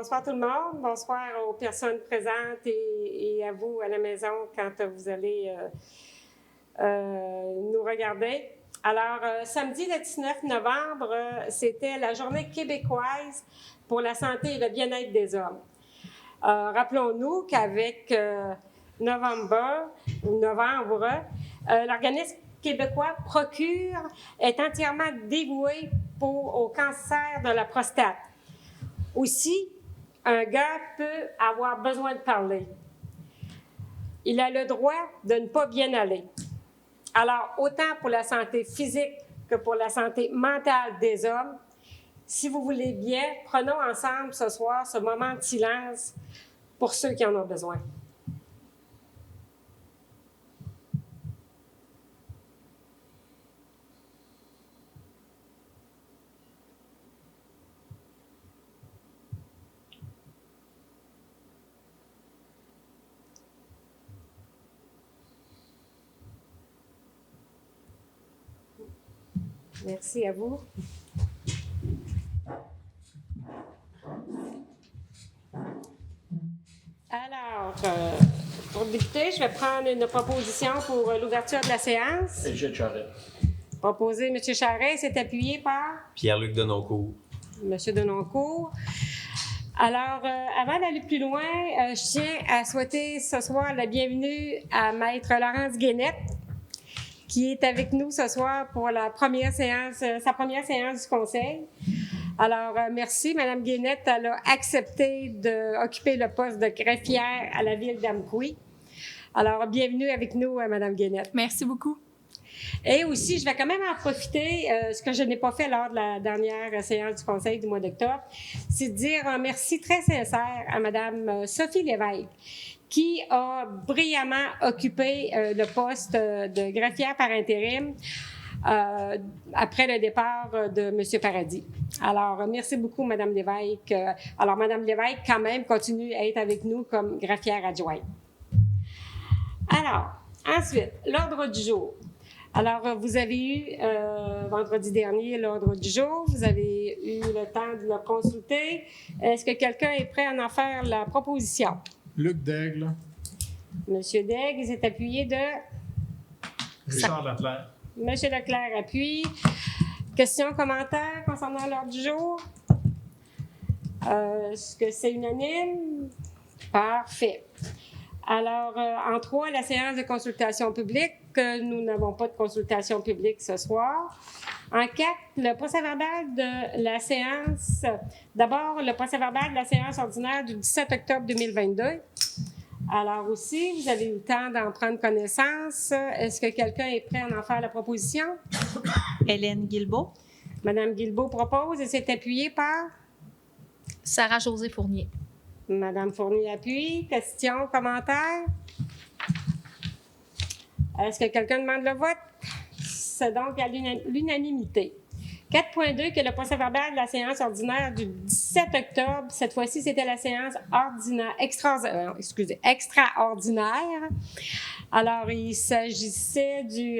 bonsoir tout le monde. Bonsoir aux personnes présentes et à vous à la maison quand vous allez nous regarder. Alors, samedi le 19 novembre, c'était la journée québécoise pour la santé et le bien-être des hommes. Rappelons-nous qu'avec novembre, l'organisme québécois Procure est entièrement dévoué au cancer de la prostate. Aussi, un gars peut avoir besoin de parler. Il a le droit de ne pas bien aller. Alors, autant pour la santé physique que pour la santé mentale des hommes, si vous voulez bien, prenons ensemble ce soir ce moment de silence pour ceux qui en ont besoin. Merci à vous. Alors, pour débuter, je vais prendre une proposition pour l'ouverture de la séance. M. Charest. Proposé, M. Charest, c'est appuyé par? Pierre-Luc Denoncourt. M. Denoncourt. Alors, avant d'aller plus loin, je tiens à souhaiter ce soir la bienvenue à Maître Laurence Guénette, qui est avec nous ce soir pour sa première séance du Conseil. Alors, merci. Mme Guénette, elle a accepté d'occuper le poste de greffière à la ville d'Amqui. Alors, bienvenue avec nous, Mme Guénette. Merci beaucoup. Et aussi, je vais quand même en profiter, ce que je n'ai pas fait lors de la dernière séance du Conseil du mois d'octobre, c'est de dire un merci très sincère à Mme Sophie Lévesque, qui a brillamment occupé le poste de greffière par intérim après le départ de M. Paradis. Alors, merci beaucoup, Mme Lévesque. Alors, Mme Lévesque, quand même, continue à être avec nous comme greffière adjointe. Alors, ensuite, l'ordre du jour. Alors, vous avez eu, vendredi dernier, l'ordre du jour. Vous avez eu le temps de le consulter. Est-ce que quelqu'un est prêt à en faire la proposition? Luc Daigle. Monsieur Daigle, il s'est appuyé de? Richard Leclerc. Monsieur Leclerc appuie. Questions, commentaires concernant l'ordre du jour? Est-ce que c'est unanime? Parfait. Alors, en 3, la séance de consultation publique. Nous n'avons pas de consultation publique ce soir. En 4, le procès-verbal de la séance. D'abord, le procès-verbal de la séance ordinaire du 17 octobre 2022. Alors aussi, vous avez eu le temps d'en prendre connaissance. Est-ce que quelqu'un est prêt à en faire la proposition? Hélène Guilbeault. Madame Guilbeault propose et c'est appuyé par? Sarah-Josée Fournier. Madame Fournier appuie. Questions, commentaires? Est-ce que quelqu'un demande le vote? C'est donc à l'unanimité. 4.2, que le procès-verbal de la séance ordinaire du 17 octobre, cette fois-ci, c'était la séance extraordinaire. Alors, il s'agissait du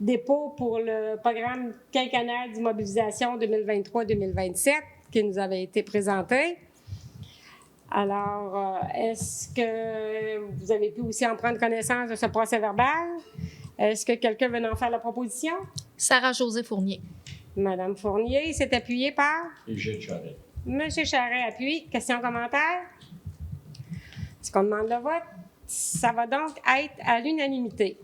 dépôt pour le programme quinquennal d'immobilisation 2023-2027 qui nous avait été présenté. Alors, est-ce que vous avez pu aussi en prendre connaissance de ce procès-verbal? Est-ce que quelqu'un veut en faire la proposition? Sarah-Josée Fournier. Madame Fournier, c'est appuyé par? M. Charest. Monsieur Charest appuie. Questions, commentaires? Est-ce qu'on demande le vote? Ça va donc être à l'unanimité.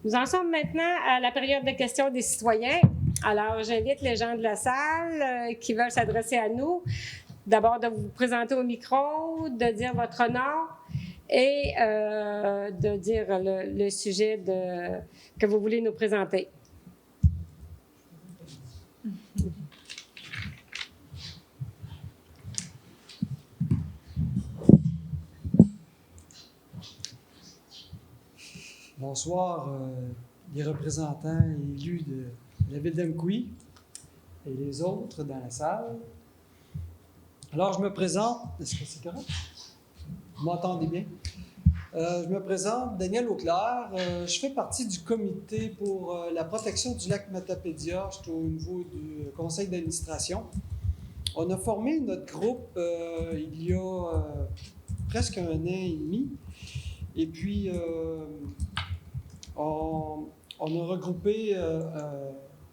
Nous en sommes maintenant à la période de questions des citoyens. Alors, j'invite les gens de la salle qui veulent s'adresser à nous, d'abord de vous présenter au micro, de dire votre nom et de dire le sujet que vous voulez nous présenter. Bonsoir, les représentants élus de la ville d'Amqui et les autres dans la salle. Alors, je me présente. Est-ce que c'est correct? Vous m'entendez bien? Je me présente, Daniel Auclair. Je fais partie du comité pour la protection du lac Matapédia. Je suis au niveau du conseil d'administration. On a formé notre groupe il y a presque 1 an et demi. Et puis, on a regroupé,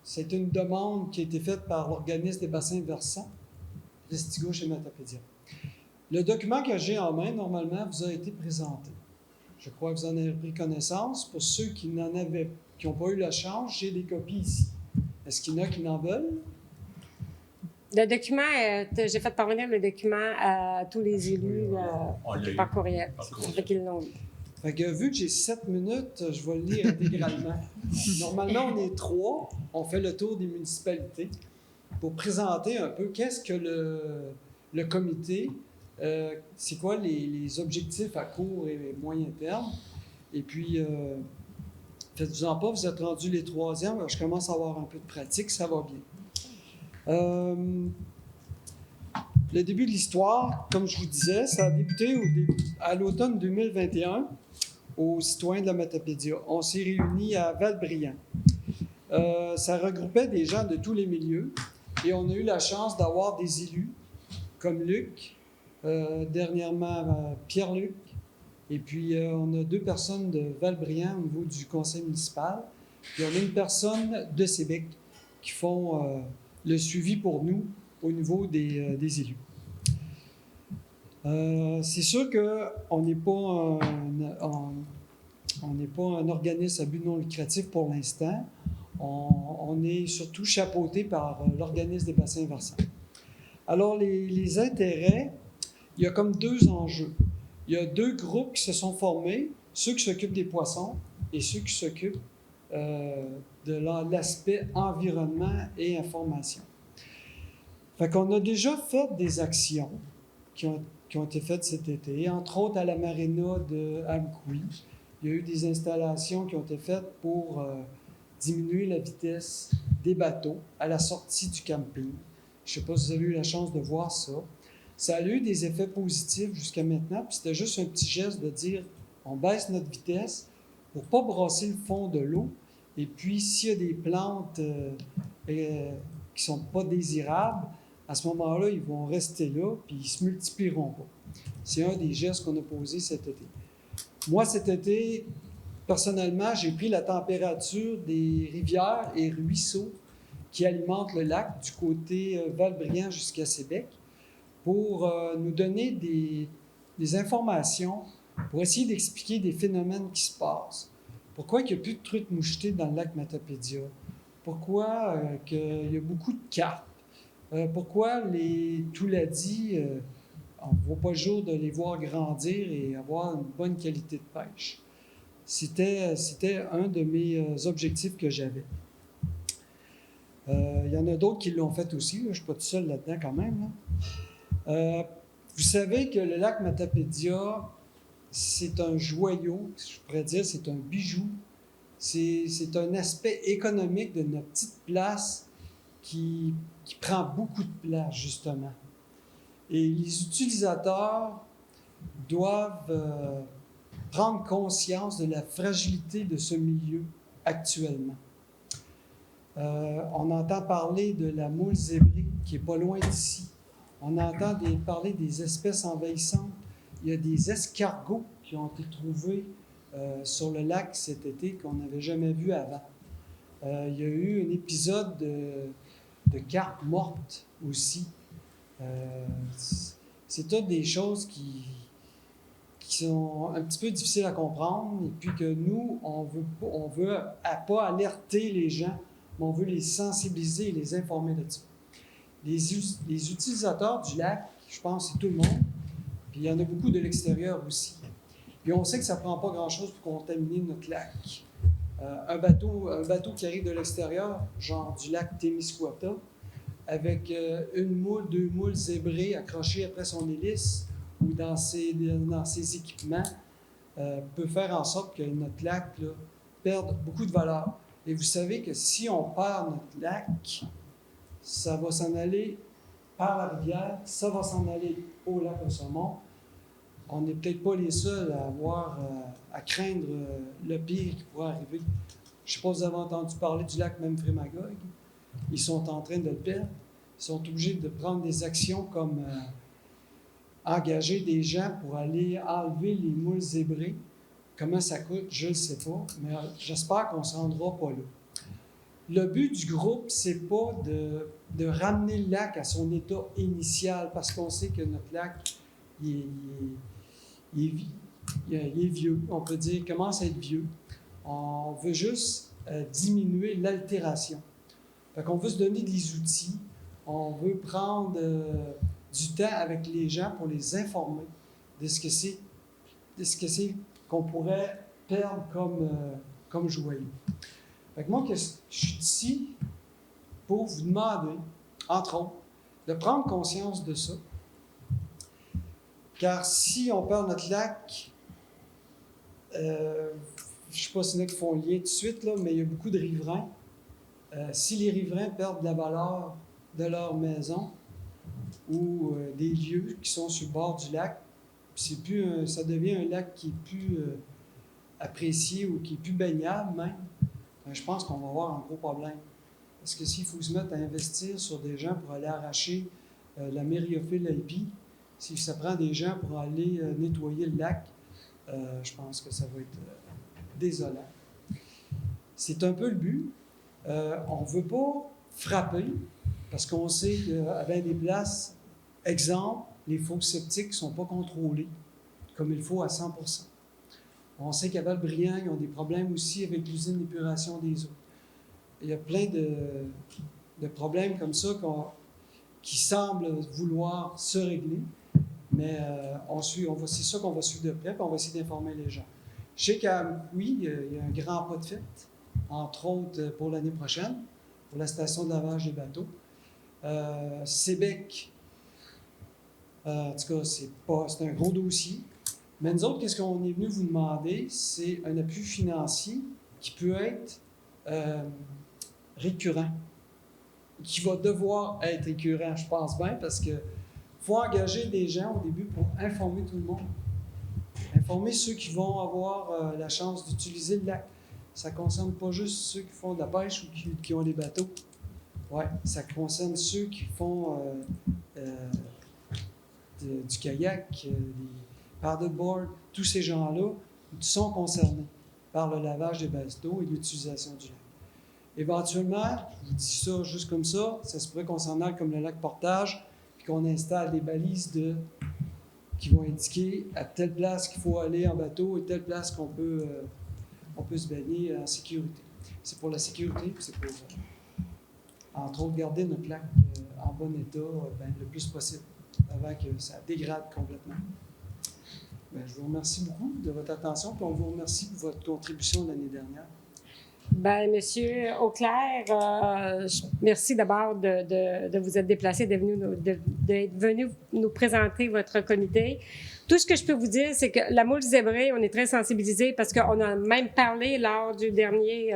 c'est une demande qui a été faite par l'organisme des bassins versants, Restigouche et Matapédia. Le document que j'ai en main, normalement, vous a été présenté. Je crois que vous en avez pris connaissance. Pour ceux qui n'ont pas eu la chance, j'ai des copies ici. Est-ce qu'il y en a qui n'en veulent? Le document, j'ai fait parvenir le document à tous les élus par courriel. Fait qu'ils l'ont lu. Fait que vu que j'ai 7 minutes, je vais le lire intégralement. Normalement, on est 3. On fait le tour des municipalités pour présenter un peu qu'est-ce que le comité, c'est quoi les objectifs à court et moyen terme. Et puis, faites-vous-en pas, vous êtes rendus les 3e. Alors je commence à avoir un peu de pratique, ça va bien. Le début de l'histoire, comme je vous disais, ça a débuté à l'automne 2021 aux citoyens de la Matapédia. On s'est réunis à Val-Brillant. Ça regroupait des gens de tous les milieux et on a eu la chance d'avoir des élus comme Luc, dernièrement Pierre-Luc, et puis on a 2 personnes de Val-Brillant au niveau du conseil municipal, puis on a une personne de Sébec qui font le suivi pour nous au niveau des élus. C'est sûr qu'on n'est pas un organisme à but non lucratif pour l'instant. On est surtout chapeauté par l'organisme des bassins versants. Alors, les intérêts, il y a comme 2 enjeux. Il y a 2 groupes qui se sont formés, ceux qui s'occupent des poissons et ceux qui s'occupent de l'aspect environnement et information. Fait qu'on a déjà fait des actions qui ont été faites cet été, entre autres à la marina de Amkoui. Il y a eu des installations qui ont été faites pour diminuer la vitesse des bateaux à la sortie du camping. Je ne sais pas si vous avez eu la chance de voir ça. Ça a eu des effets positifs jusqu'à maintenant, puis c'était juste un petit geste de dire on baisse notre vitesse pour ne pas brasser le fond de l'eau. Et puis, s'il y a des plantes qui ne sont pas désirables, à ce moment-là, ils vont rester là, puis ils ne se multiplieront pas. C'est un des gestes qu'on a posés cet été. Moi, cet été, personnellement, j'ai pris la température des rivières et ruisseaux qui alimentent le lac du côté Val-Brillant jusqu'à Sébec pour nous donner des informations, pour essayer d'expliquer des phénomènes qui se passent. Pourquoi il n'y a plus de truites mouchetées dans le lac Matapédia? Pourquoi qu'il y a beaucoup de carpes? Pourquoi les touladis, on ne voit pas le jour de les voir grandir et avoir une bonne qualité de pêche? C'était un de mes objectifs que j'avais. Il y en a d'autres qui l'ont fait aussi, là. Je ne suis pas tout seul là-dedans quand même. Là. Vous savez que le lac Matapédia, c'est un joyau, je pourrais dire, c'est un bijou. C'est un aspect économique de notre petite place qui prend beaucoup de place, justement. Et les utilisateurs doivent prendre conscience de la fragilité de ce milieu actuellement. On entend parler de la moule zébrée qui n'est pas loin d'ici. On entend parler des espèces envahissantes. Il y a des escargots qui ont été trouvés sur le lac cet été qu'on n'avait jamais vu avant. Il y a eu un épisode de carpes mortes aussi. C'est toutes des choses qui sont un petit peu difficiles à comprendre et puis que nous, on veut pas alerter les gens, mais on veut les sensibiliser et les informer de ça. Les utilisateurs du lac, je pense que c'est tout le monde, puis il y en a beaucoup de l'extérieur aussi. Puis on sait que ça ne prend pas grand-chose pour contaminer notre lac. Un bateau qui arrive de l'extérieur, genre du lac Témiscouata, avec une moule, 2 moules zébrées accrochées après son hélice ou dans ses équipements, peut faire en sorte que notre lac là, perde beaucoup de valeur. Et vous savez que si on perd notre lac, ça va s'en aller par la rivière, ça va s'en aller au lac au saumon. On n'est peut-être pas les seuls à craindre le pire qui pourrait arriver. Je ne sais pas si vous avez entendu parler du lac Memphremagog. Ils sont en train de le perdre. sont obligés de prendre des actions comme engager des gens pour aller enlever les moules zébrées. Comment ça coûte, je ne sais pas, mais j'espère qu'on ne se rendra pas là. Le but du groupe, c'est pas de ramener le lac à son état initial, parce qu'on sait que notre lac, il est vieux, on peut dire, il commence à être vieux. On veut juste diminuer l'altération. Fait qu'on veut se donner des outils, on veut prendre du temps avec les gens pour les informer de ce que c'est qu'on pourrait perdre comme joyau. Fait que moi, je suis ici pour vous demander, entre autres, de prendre conscience de ça. Car si on perd notre lac, je ne sais pas s'il y en a qui font le lien tout de suite, là, mais il y a beaucoup de riverains. Si les riverains perdent la valeur de leur maison ou des lieux qui sont sur le bord du lac, ça devient un lac qui est plus apprécié ou qui est plus baignable même, je pense qu'on va avoir un gros problème. Parce que s'il faut se mettre à investir sur des gens pour aller arracher la Myriophylle albi, si ça prend des gens pour aller nettoyer le lac, je pense que ça va être désolant. C'est un peu le but. On ne veut pas frapper, parce qu'on sait qu'à bien des places, exemple, les fosses septiques ne sont pas contrôlés comme il faut à 100%. On sait qu'à Val-Briand, ils ont des problèmes aussi avec l'usine d'épuration des eaux. Il y a plein de problèmes comme ça qui semblent vouloir se régler, mais c'est ça qu'on va suivre de près, puis on va essayer d'informer les gens. Je sais qu'à oui, il y a un grand pas de fête, entre autres pour l'année prochaine, pour la station de lavage des bateaux. Sébec, en tout cas, c'est un gros dossier. Mais nous autres, qu'est-ce qu'on est venu vous demander? C'est un appui financier qui peut être récurrent, qui va devoir être récurrent, je pense bien, parce qu'il faut engager des gens au début pour informer tout le monde. Informer ceux qui vont avoir la chance d'utiliser le lac. Ça ne concerne pas juste ceux qui font de la pêche ou qui ont des bateaux. Oui, ça concerne ceux qui font du kayak, des paddleboard. Tous ces gens-là sont concernés par le lavage des bases d'eau et l'utilisation du lac. Éventuellement, je vous dis ça juste comme ça se pourrait qu'on s'en aille comme le lac Portage, puis qu'on installe des balises qui vont indiquer à telle place qu'il faut aller en bateau et telle place qu'on peut se baigner en sécurité. C'est pour la sécurité, puis c'est pour, entre autres, garder notre lac en bon état le plus possible avant que ça dégrade complètement. Je vous remercie beaucoup de votre attention, puis on vous remercie pour votre contribution l'année dernière. Bien, Monsieur Auclair, merci d'abord de vous être déplacé, d'être venu nous présenter votre comité. Tout ce que je peux vous dire, c'est que la moule zébrée, on est très sensibilisés parce qu'on a même parlé lors du dernier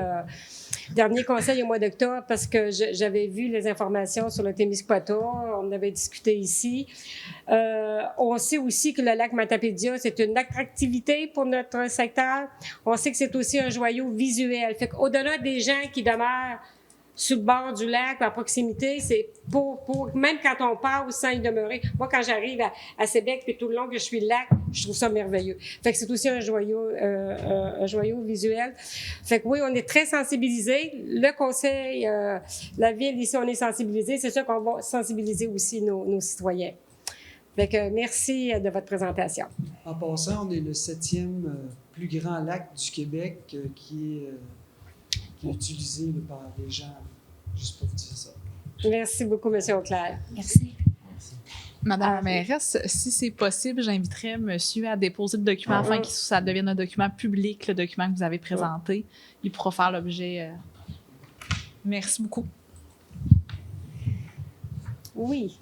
conseil au mois d'octobre parce que j'avais vu les informations sur le Témiscouata, on avait discuté ici. On sait aussi que le lac Matapédia, c'est une attractivité pour notre secteur. On sait que c'est aussi un joyau visuel. Fait qu'au-delà des gens qui demeurent sur le bord du lac, à proximité, c'est pour même quand on passe sans y demeurer. Moi, quand j'arrive à Sébec, puis tout le long que je suis le lac, je trouve ça merveilleux. Fait que c'est aussi un joyau visuel. Fait que oui, on est très sensibilisés. Le conseil, la ville ici, on est sensibilisés. C'est sûr qu'on va sensibiliser aussi nos citoyens. Fait que merci de votre présentation. En passant, on est le 7e plus grand lac du Québec qui est utilisé par les gens, juste pour vous dire ça. Merci beaucoup, M. Auclair. Merci. Madame la mairesse, si c'est possible, j'inviterais monsieur à déposer le document afin que ça devienne un document public, le document que vous avez présenté. Il pourra faire l'objet. Merci beaucoup. Oui.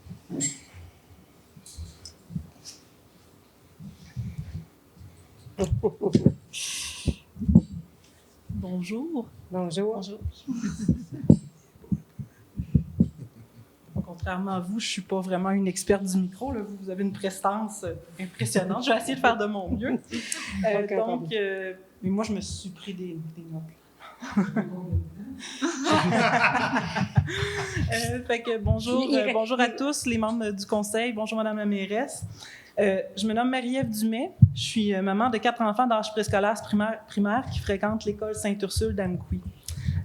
Bonjour. Bonjour. Bonjour. Contrairement à vous, je ne suis pas vraiment une experte du micro. Là. Vous avez une prestance impressionnante. Je vais essayer de faire de mon mieux. Mais moi, je me suis pris des notes. Fait que bonjour, Il- bonjour à tous les membres du conseil. Bonjour Madame la mairesse. Je me nomme Marie-Ève Dumais. Je suis maman de 4 enfants d'âge préscolaire primaire qui fréquentent l'école Sainte-Ursule d'Amqui.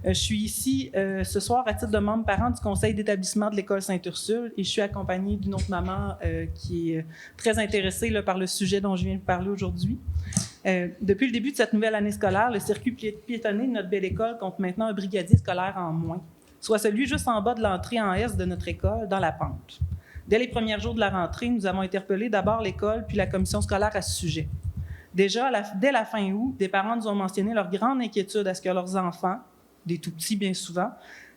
Je suis ici ce soir à titre de membre parent du conseil d'établissement de l'école Sainte-Ursule et je suis accompagnée d'une autre maman qui est très intéressée là, par le sujet dont je viens de parler aujourd'hui. Depuis le début de cette nouvelle année scolaire, le circuit piétonné de notre belle école compte maintenant un brigadier scolaire en moins, soit celui juste en bas de l'entrée en S de notre école, dans la pente. Dès les premiers jours de la rentrée, nous avons interpellé d'abord l'école puis la commission scolaire à ce sujet. Déjà, dès la fin août, des parents nous ont mentionné leur grande inquiétude à ce que leurs enfants, des tout-petits bien souvent,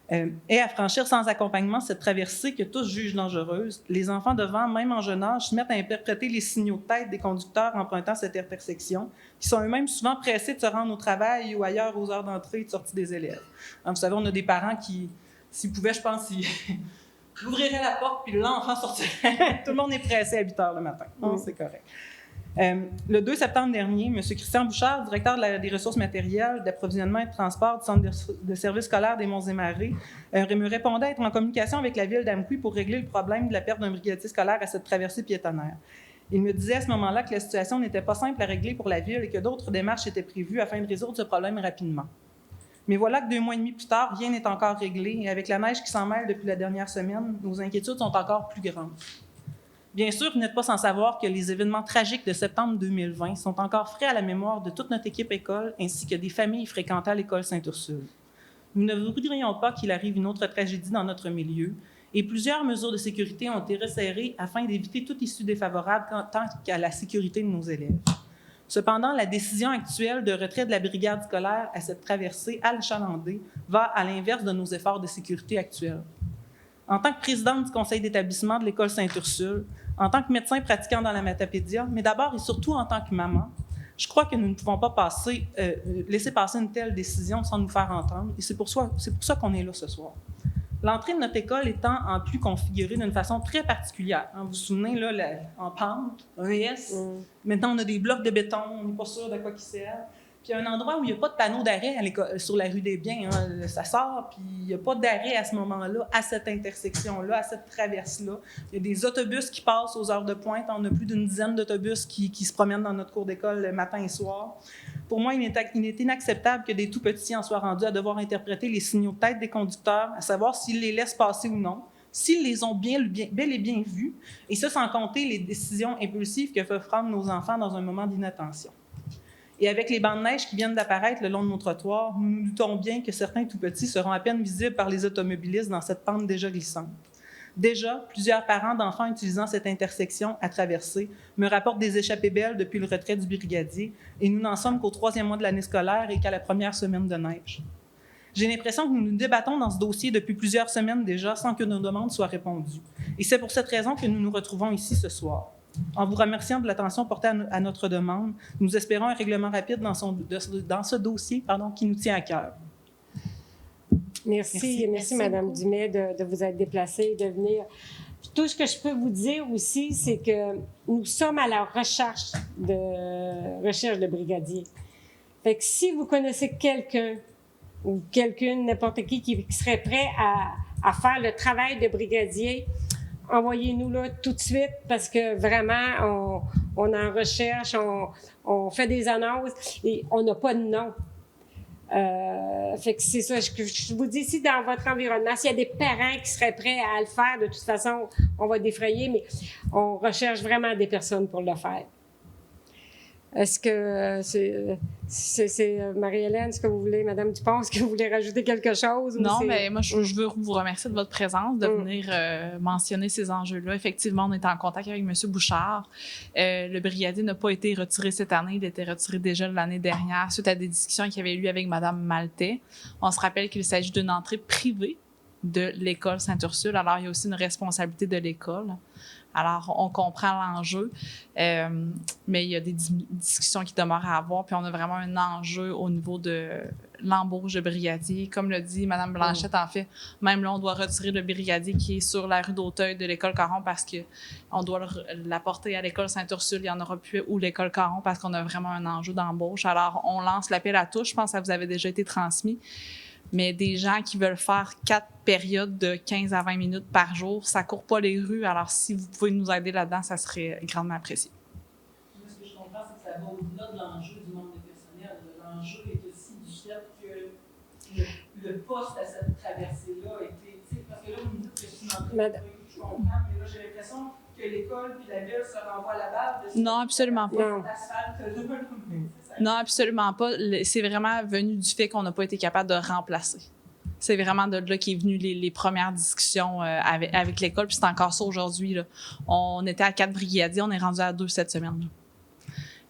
aient à franchir sans accompagnement cette traversée que tous jugent dangereuse. Les enfants devant, même en jeune âge, se mettent à interpréter les signaux de tête des conducteurs empruntant cette intersection, qui sont eux-mêmes souvent pressés de se rendre au travail ou ailleurs aux heures d'entrée et de sortie des élèves. Vous savez, on a des parents qui, s'ils pouvaient, je pense, ils ouvriraient la porte puis l'enfant sortirait. Tout le monde est pressé à 8 heures le matin. Non, c'est correct. Le 2 septembre dernier, M. Christian Bouchard, directeur des ressources matérielles, d'approvisionnement et de transport du Centre de services scolaires des Monts-et-Marais, me répondait être en communication avec la ville d'Amqui pour régler le problème de la perte d'un brigadier scolaire à cette traversée piétonnaire. Il me disait à ce moment-là que la situation n'était pas simple à régler pour la ville et que d'autres démarches étaient prévues afin de résoudre ce problème rapidement. Mais voilà que 2 mois et demi plus tard, rien n'est encore réglé et avec la neige qui s'en mêle depuis la dernière semaine, nos inquiétudes sont encore plus grandes. Bien sûr, vous n'êtes pas sans savoir que les événements tragiques de septembre 2020 sont encore frais à la mémoire de toute notre équipe école ainsi que des familles fréquentant l'école Sainte-Ursule. Nous ne voudrions pas qu'il arrive une autre tragédie dans notre milieu et plusieurs mesures de sécurité ont été resserrées afin d'éviter toute issue défavorable tant qu'à la sécurité de nos élèves. Cependant, la décision actuelle de retrait de la brigade scolaire à cette traversée achalandée va à l'inverse de nos efforts de sécurité actuels. En tant que présidente du conseil d'établissement de l'école Sainte-Ursule, en tant que médecin pratiquant dans la Matapédia, mais d'abord et surtout en tant que maman, je crois que nous ne pouvons pas laisser passer une telle décision sans nous faire entendre, et c'est pour ça qu'on est là ce soir. L'entrée de notre école étant en plus configurée d'une façon très particulière. Vous vous souvenez, là, en pente, un S, maintenant on a des blocs de béton, on n'est pas sûr de quoi qui sert. Puis il y a un endroit où il n'y a pas de panneau d'arrêt sur la rue des Biens. Ça sort, puis il n'y a pas d'arrêt à ce moment-là, à cette intersection-là, à cette traverse-là. Il y a des autobus qui passent aux heures de pointe. On a plus d'une dizaine d'autobus qui se promènent dans notre cours d'école le matin et soir. Pour moi, il est inacceptable que des tout-petits en soient rendus à devoir interpréter les signaux de tête des conducteurs, à savoir s'ils les laissent passer ou non, s'ils les ont bel et bien vus, et ça sans compter les décisions impulsives que peuvent prendre nos enfants dans un moment d'inattention. Et avec les bancs de neige qui viennent d'apparaître le long de nos trottoirs, nous nous doutons bien que certains tout-petits seront à peine visibles par les automobilistes dans cette pente déjà glissante. Déjà, plusieurs parents d'enfants utilisant cette intersection à traverser me rapportent des échappées belles depuis le retrait du brigadier, et nous n'en sommes qu'au 3e mois de l'année scolaire et qu'à la première semaine de neige. J'ai l'impression que nous nous débattons dans ce dossier depuis plusieurs semaines déjà sans que nos demandes soient répondues. Et c'est pour cette raison que nous nous retrouvons ici ce soir. En vous remerciant de l'attention portée à notre demande, nous espérons un règlement rapide dans ce dossier qui nous tient à cœur. Merci, Mme Dumais, de vous être déplacée, de venir. Tout ce que je peux vous dire aussi, c'est que nous sommes à la recherche de brigadier. Fait que si vous connaissez quelqu'un ou quelqu'une, n'importe qui serait prêt à faire le travail de brigadier, envoyez-nous-là tout de suite parce que vraiment, on est en recherche, on fait des annonces et on n'a pas de nom. Fait que c'est ça, je vous dis, si dans votre environnement, s'il y a des parents qui seraient prêts à le faire, de toute façon, on va défrayer, mais on recherche vraiment des personnes pour le faire. Est-ce que c'est Marie-Hélène, est-ce que vous voulez, Mme Dupont, est-ce que vous voulez rajouter quelque chose? Non, mais moi, je veux vous remercier de votre présence, de venir mentionner ces enjeux-là. Effectivement, on est en contact avec M. Bouchard. Le brigadier n'a pas été retiré cette année, il a été retiré déjà l'année dernière suite à des discussions qu'il y avait eu avec Mme Maltais. On se rappelle qu'il s'agit d'une entrée privée de l'école Sainte-Ursule, alors il y a aussi une responsabilité de l'école. Alors, on comprend l'enjeu, mais il y a des discussions qui demeurent à avoir, puis on a vraiment un enjeu au niveau de l'embauche de brigadier. Comme le dit Mme Blanchette, en fait, même là, on doit retirer le brigadier qui est sur la rue d'Auteuil de l'école Caron parce qu'on doit l'apporter à l'école Sainte-Ursule. Il n'y en aura plus, ou l'école Caron, parce qu'on a vraiment un enjeu d'embauche. Alors, on lance l'appel à tous. Je pense que ça vous avait déjà été transmis. Mais des gens qui veulent faire 4 périodes de 15 à 20 minutes par jour, ça ne court pas les rues. Alors, si vous pouvez nous aider là-dedans, ça serait grandement apprécié. Ce que je comprends, c'est que ça va au-delà de l'enjeu du nombre de personnel. L'enjeu est aussi du fait que le poste à cette traversée-là a été... Parce que là, vous me dites que c'est une entrée, je comprends, mais là, j'ai l'impression que l'école puis la ville se renvoient la balle. Non, absolument pas. Non. Non, absolument pas. C'est vraiment venu du fait qu'on n'a pas été capable de remplacer. C'est vraiment de là qu'est venu les premières discussions avec l'école, puis c'est encore ça aujourd'hui, là. On était à 4 brigadiers, on est rendu à 2 cette semaine, là.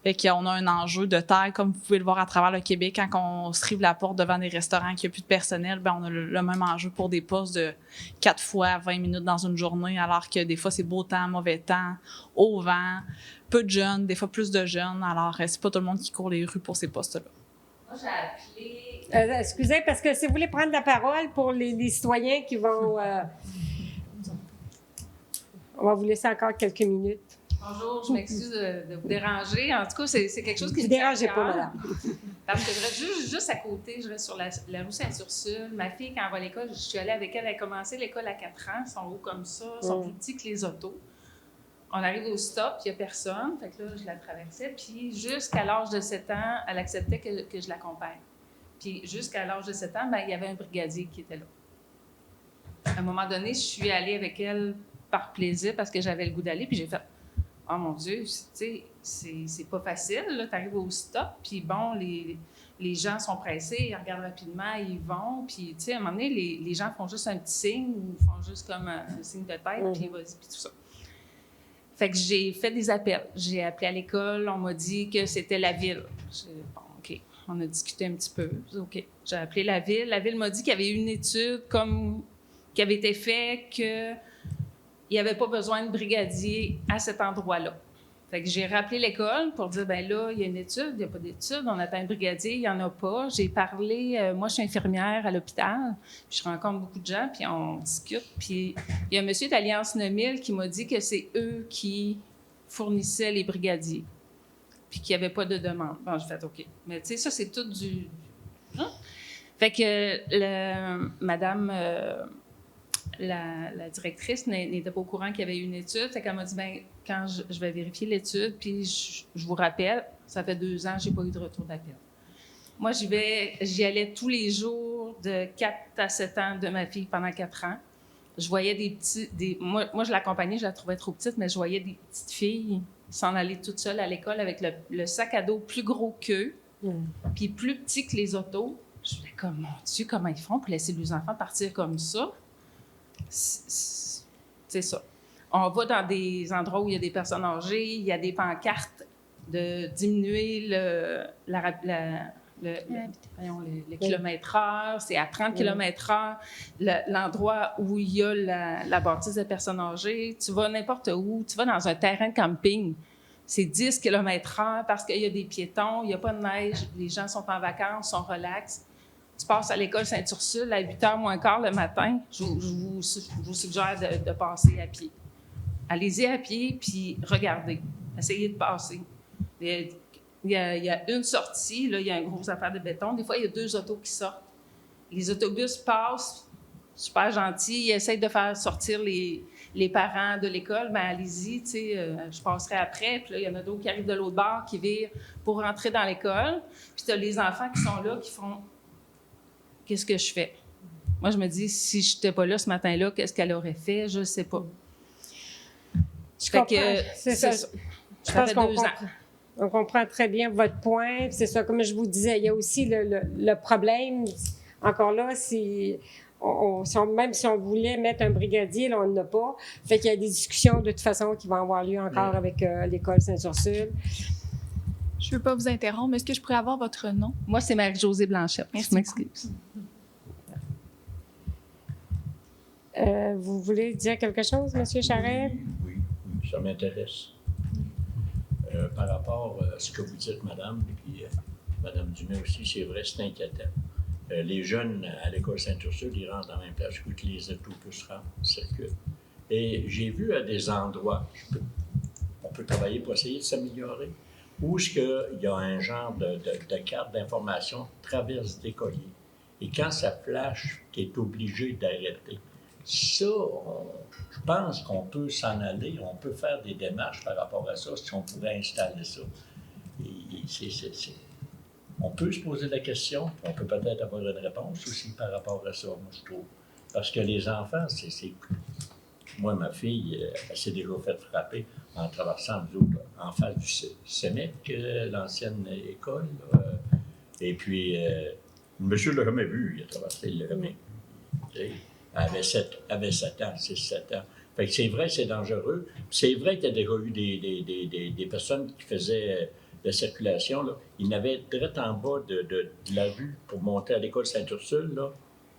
Fait qu'on a un enjeu de taille, comme vous pouvez le voir à travers le Québec. Quand on se rive la porte devant des restaurants qu'il n'y a plus de personnel, ben on a le même enjeu pour des postes de 4 fois 20 minutes dans une journée, alors que des fois, c'est beau temps, mauvais temps, au vent, peu de jeunes, des fois plus de jeunes. Alors, c'est pas tout le monde qui court les rues pour ces postes-là. Moi, j'ai appelé. Excusez, parce que si vous voulez prendre la parole pour les citoyens qui vont... on va vous laisser encore quelques minutes. Bonjour, je m'excuse de vous déranger. En tout cas, c'est quelque chose qui Ne me tient à dérangez cœur. pas, madame. Parce que je reste juste à côté, je reste sur la rue Sainte-Ursule. Ma fille, quand elle va à l'école, je suis allée avec elle. Elle a commencé l'école à 4 ans. Ils sont hauts comme ça, ils sont plus petits que les autos. On arrive au stop, il n'y a personne. Fait que là, je la traversais. Puis jusqu'à l'âge de 7 ans, elle acceptait que je l'accompagne. Puis jusqu'à l'âge de 7 ans, ben, il y avait un brigadier qui était là. À un moment donné, je suis allée avec elle par plaisir parce que j'avais le goût d'aller. Puis j'ai fait « Oh mon Dieu, tu sais, c'est pas facile. Tu arrives au stop, puis bon, les gens sont pressés, ils regardent rapidement, ils vont. Puis, tu sais, à un moment donné, les gens font juste un petit signe ou font juste comme un signe de tête, puis vas-y, puis tout ça. Fait que j'ai fait des appels. J'ai appelé à l'école, on m'a dit que c'était la ville. Bon, OK. On a discuté un petit peu. OK. J'ai appelé la ville. La ville m'a dit qu'il y avait eu une étude qui avait été faite qu'il n'y avait pas besoin de brigadier à cet endroit-là. Fait que j'ai rappelé l'école pour dire, ben là, il y a une étude, il n'y a pas d'étude, on attend un brigadier, il n'y en a pas. J'ai parlé, moi, je suis infirmière à l'hôpital, puis je rencontre beaucoup de gens, puis on discute. Puis il y a un monsieur d'Alliance 9000 qui m'a dit que c'est eux qui fournissaient les brigadiers, puis qu'il n'y avait pas de demande. Bon, j'ai fait OK. Mais tu sais, ça, c'est tout du... Hein? Fait que madame... La directrice n'était pas au courant qu'il y avait eu une étude. Fait qu'elle m'a dit, ben quand je vais vérifier l'étude, puis je vous rappelle, ça fait 2 ans, je n'ai pas eu de retour d'appel. Moi, j'y allais tous les jours de 4 à 7 ans de ma fille pendant 4 ans. Je voyais moi, je l'accompagnais, je la trouvais trop petite, mais je voyais des petites filles s'en aller toutes seules à l'école avec le sac à dos plus gros qu'eux, puis plus petit que les autos. Je me disais, comme, mon Dieu, comment ils font pour laisser les enfants partir comme ça? C'est ça. On va dans des endroits où il y a des personnes âgées, il y a des pancartes de diminuer le kilomètre-heure, c'est à 30 km/h, l'endroit où il y a la bâtisse de personnes âgées. Tu vas n'importe où, tu vas dans un terrain de camping, c'est 10 km/h parce qu'il y a des piétons, il n'y a pas de neige, les gens sont en vacances, sont relax. Tu passes à l'école Sainte-Ursule à 8h moins quart le matin, je vous suggère de passer à pied. Allez-y à pied, puis regardez. Essayez de passer. Il y a une sortie, là, il y a un gros affaire de béton. Des fois, il y a 2 autos qui sortent. Les autobus passent, super gentils, ils essayent de faire sortir les parents de l'école. Bien, allez-y, tu sais, je passerai après. Puis là, il y en a d'autres qui arrivent de l'autre bord, qui virent pour rentrer dans l'école. Puis tu as les enfants qui sont là, qui font... Qu'est-ce que je fais? Moi, je me dis, si je n'étais pas là ce matin-là, qu'est-ce qu'elle aurait fait? Je ne sais pas. Je comprends. C'est ça. Je pense qu'on 2 ans. On comprend très bien votre point. C'est ça, comme je vous disais, il y a aussi le problème, encore là, même si on voulait mettre un brigadier, là, on n'en a pas. Fait qu'il y a des discussions de toute façon qui vont avoir lieu encore avec l'école Sainte-Ursule. Je ne veux pas vous interrompre, mais est-ce que je pourrais avoir votre nom? Moi, c'est Marie-Josée Blanchette. Merci. Je m'excuse. Vous voulez dire quelque chose, M. Charest? Oui. Ça m'intéresse. Par rapport à ce que vous dites, madame, puis madame Dumais aussi, c'est vrai, c'est inquiétant. Les jeunes à l'école Sainte-Ursule, ils rentrent en même place que les autobus circulent. Et j'ai vu à des endroits, on peut travailler pour essayer de s'améliorer, où est-ce qu'il y a un genre de carte d'information traverse des colliers. Et quand ça flash, tu es obligé d'arrêter. Ça, je pense qu'on peut s'en aller, on peut faire des démarches par rapport à ça, si on pouvait installer ça. On peut se poser la question, on peut peut-être avoir une réponse aussi par rapport à ça, moi, je trouve. Parce que les enfants, Moi, ma fille, elle s'est déjà fait frapper en traversant, nous autres, en face du CEMEC, l'ancienne école. Et puis, le monsieur ne l'a jamais vu, il a traversé, il l'a jamais vu. Elle avait 7 ans, 6-7 ans. Fait que c'est vrai, c'est dangereux. C'est vrai qu'il y a déjà eu des personnes qui faisaient la circulation. Là. Il y en avait direct en bas de la rue pour monter à l'école Sainte-Ursule. Là.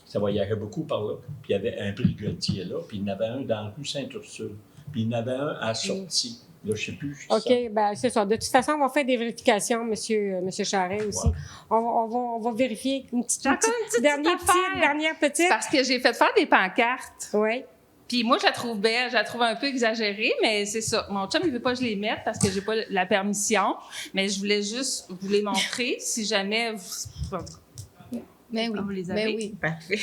Ça voyageait beaucoup par là. Puis il y avait un brigadier là, puis il y en avait un dans la rue Sainte-Ursule. Puis il y en avait un à la sortie. Là, je ne sais plus. OK, bien, c'est ça. De toute façon, on va faire des vérifications, monsieur Charest aussi. Ouais. On va vérifier une petite dernière petite. C'est parce que j'ai fait faire des pancartes. Oui. Puis moi, je la trouve belle, je la trouve un peu exagérée, mais c'est ça. Mon chum, il veut pas que je les mette parce que j'ai pas la permission, mais je voulais juste vous les montrer si jamais vous... Mais oui. Vous les avez? Mais oui. Parfait.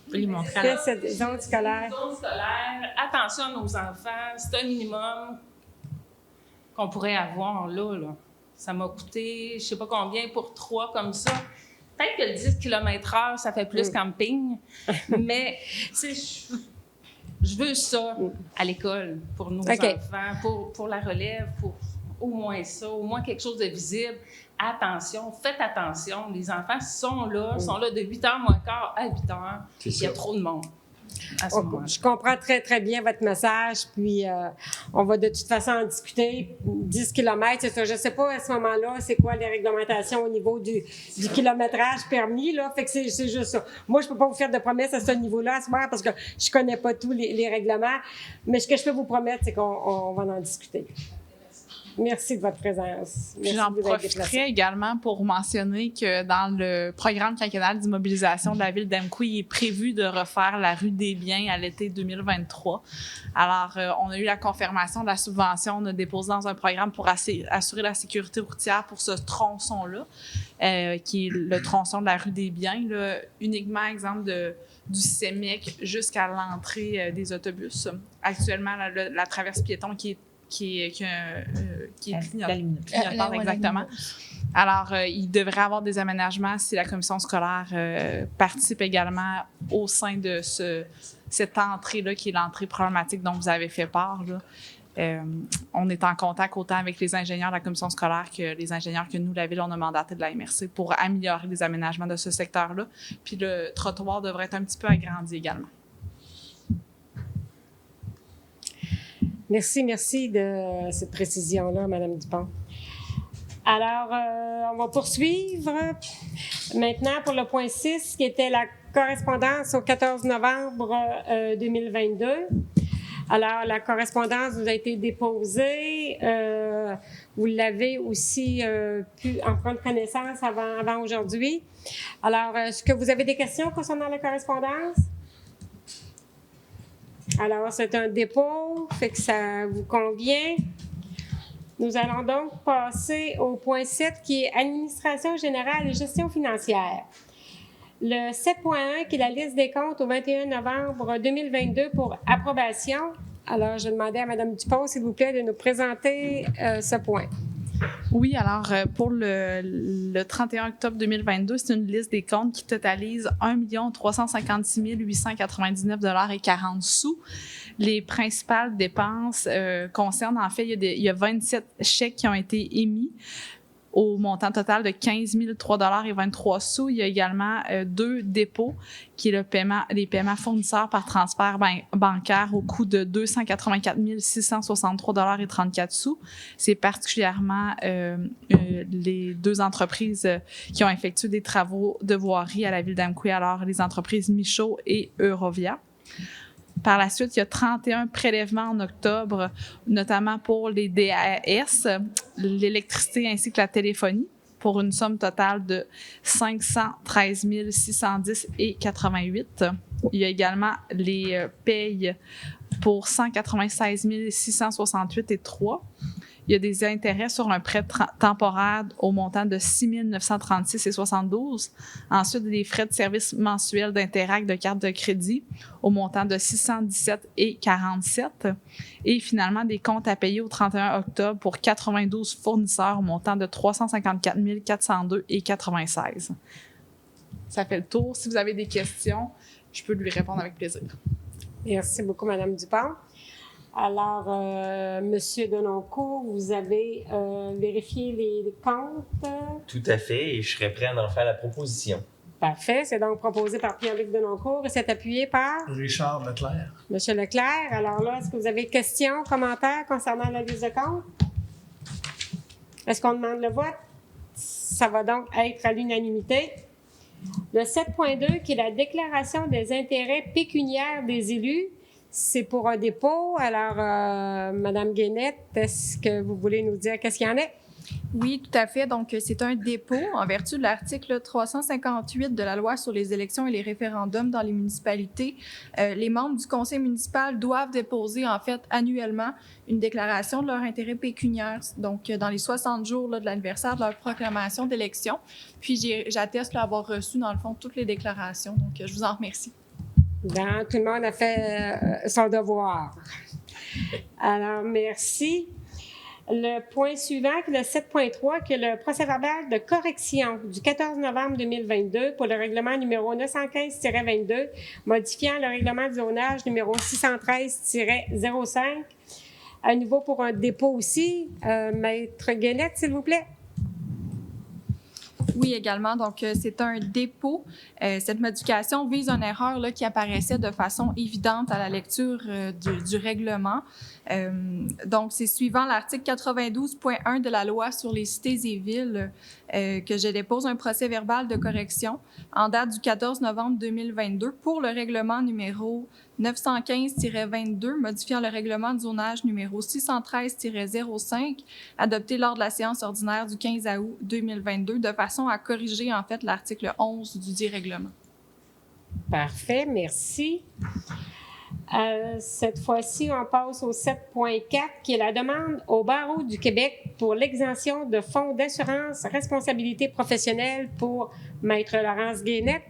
Faut lui montrer. Qu'est-ce que c'est, zone scolaire? Zone scolaire, attention à nos enfants, c'est un minimum qu'on pourrait avoir là. Ça m'a coûté, je sais pas combien, pour 3 comme ça. Peut-être que le 10 km/h, ça fait plus camping, mais je veux ça à l'école pour nos enfants, pour la relève, pour au moins ça, au moins quelque chose de visible. Attention, faites attention. Les enfants sont là de 8h moins quart à 8h. Il y a trop de monde. Je comprends très, très bien votre message, puis on va de toute façon en discuter. 10 km, c'est ça. Je ne sais pas à ce moment-là, c'est quoi les réglementations au niveau du kilométrage permis, là. Fait que c'est juste ça. Moi, je ne peux pas vous faire de promesses à ce niveau-là, à ce moment, parce que je ne connais pas tous les règlements. Mais ce que je peux vous promettre, c'est qu'on va en discuter. Merci de votre présence. Merci J'en de vous être déplacé. profiterai également pour mentionner que dans le programme quinquennal d'immobilisation de la ville d'Amqui, il est prévu de refaire la rue des Biens à l'été 2023. Alors, on a eu la confirmation de la subvention. On a déposé dans un programme pour assurer la sécurité routière pour ce tronçon-là, qui est le tronçon de la rue des Biens, là, uniquement exemple du CEMEC jusqu'à l'entrée des autobus. Actuellement, la traverse piéton qui est clignotante, exactement. Alors, il devrait y avoir des aménagements si la commission scolaire participe également au sein de cette entrée-là, qui est l'entrée problématique dont vous avez fait part. Là. On est en contact autant avec les ingénieurs de la commission scolaire que les ingénieurs que nous, la Ville, on a mandaté de la MRC pour améliorer les aménagements de ce secteur-là. Puis le trottoir devrait être un petit peu agrandi également. Merci de cette précision-là, Mme Dupont. Alors, on va poursuivre maintenant pour le point 6, qui était la correspondance au 14 novembre 2022. Alors, la correspondance vous a été déposée. Vous l'avez aussi pu en prendre connaissance avant aujourd'hui. Alors, est-ce que vous avez des questions concernant la correspondance? Alors, c'est un dépôt, fait que ça vous convient. Nous allons donc passer au point 7, qui est Administration générale et gestion financière. Le 7.1, qui est la liste des comptes au 21 novembre 2022 pour approbation. Alors, je demandais à Mme Dupont, s'il vous plaît, de nous présenter ce point. Oui, alors pour le 31 octobre 2022, c'est une liste des comptes qui totalise 1 356 899,40 $. Les principales dépenses concernent, en fait, il y a 27 chèques qui ont été émis au montant total de 15 003,23 $. Il y a également 2 dépôts, qui est les paiements fournisseurs par transfert bancaire au coût de 284 663,34 $. C'est particulièrement les 2 entreprises qui ont effectué des travaux de voirie à la ville d'Amqui, alors les entreprises Michaud et Eurovia. Par la suite, il y a 31 prélèvements en octobre, notamment pour les DAS, l'électricité ainsi que la téléphonie, pour une somme totale de 513 610,88 $. Il y a également les payes pour 196 668,3 $. Il y a des intérêts sur un prêt temporaire au montant de 6 936,72 $. Ensuite, des frais de service mensuels d'Interact de carte de crédit au montant de 617,47 $. Et finalement, des comptes à payer au 31 octobre pour 92 fournisseurs au montant de 354 402,96 $. Ça fait le tour. Si vous avez des questions, je peux lui répondre avec plaisir. Merci beaucoup, Mme Dupont. Alors, Monsieur Denoncourt, vous avez vérifié les comptes? Tout à fait, et je serais prêt à en faire la proposition. Parfait. C'est donc proposé par Pierre-Luc Denoncourt et c'est appuyé par? Richard Leclerc. Monsieur Leclerc. Alors là, est-ce que vous avez questions, commentaires concernant la liste de comptes? Est-ce qu'on demande le vote? Ça va donc être à l'unanimité. Le 7.2, qui est la déclaration des intérêts pécuniaires des élus, c'est pour un dépôt. Alors, Madame Guénette, est-ce que vous voulez nous dire qu'est-ce qu'il y en est? Oui, tout à fait. Donc, c'est un dépôt en vertu de l'article 358 de la loi sur les élections et les référendums dans les municipalités. Les membres du conseil municipal doivent déposer, en fait, annuellement une déclaration de leur intérêt pécuniaire, donc dans les 60 jours là, de l'anniversaire de leur proclamation d'élection. Puis, j'atteste avoir reçu, dans le fond, toutes les déclarations. Donc, je vous en remercie. Bien, tout le monde a fait son devoir. Alors, merci. Le point suivant, le 7.3, qui est le procès-verbal de correction du 14 novembre 2022 pour le règlement numéro 915-22, modifiant le règlement de zonage numéro 613-05. À nouveau pour un dépôt aussi. Maître Guénette, s'il vous plaît. Oui, également. Donc, c'est un dépôt. Cette modification vise une erreur là, qui apparaissait de façon évidente à la lecture du règlement. Donc, c'est suivant l'article 92.1 de la loi sur les cités et villes que je dépose un procès-verbal de correction en date du 14 novembre 2022 pour le règlement numéro 915-22, modifiant le règlement de zonage numéro 613-05, adopté lors de la séance ordinaire du 15 août 2022, de façon à corriger, en fait, l'article 11 du dit règlement. Parfait, merci. Cette fois-ci, on passe au 7.4, qui est la demande au Barreau du Québec pour l'exemption de fonds d'assurance responsabilité professionnelle pour Maître Laurence Guénette.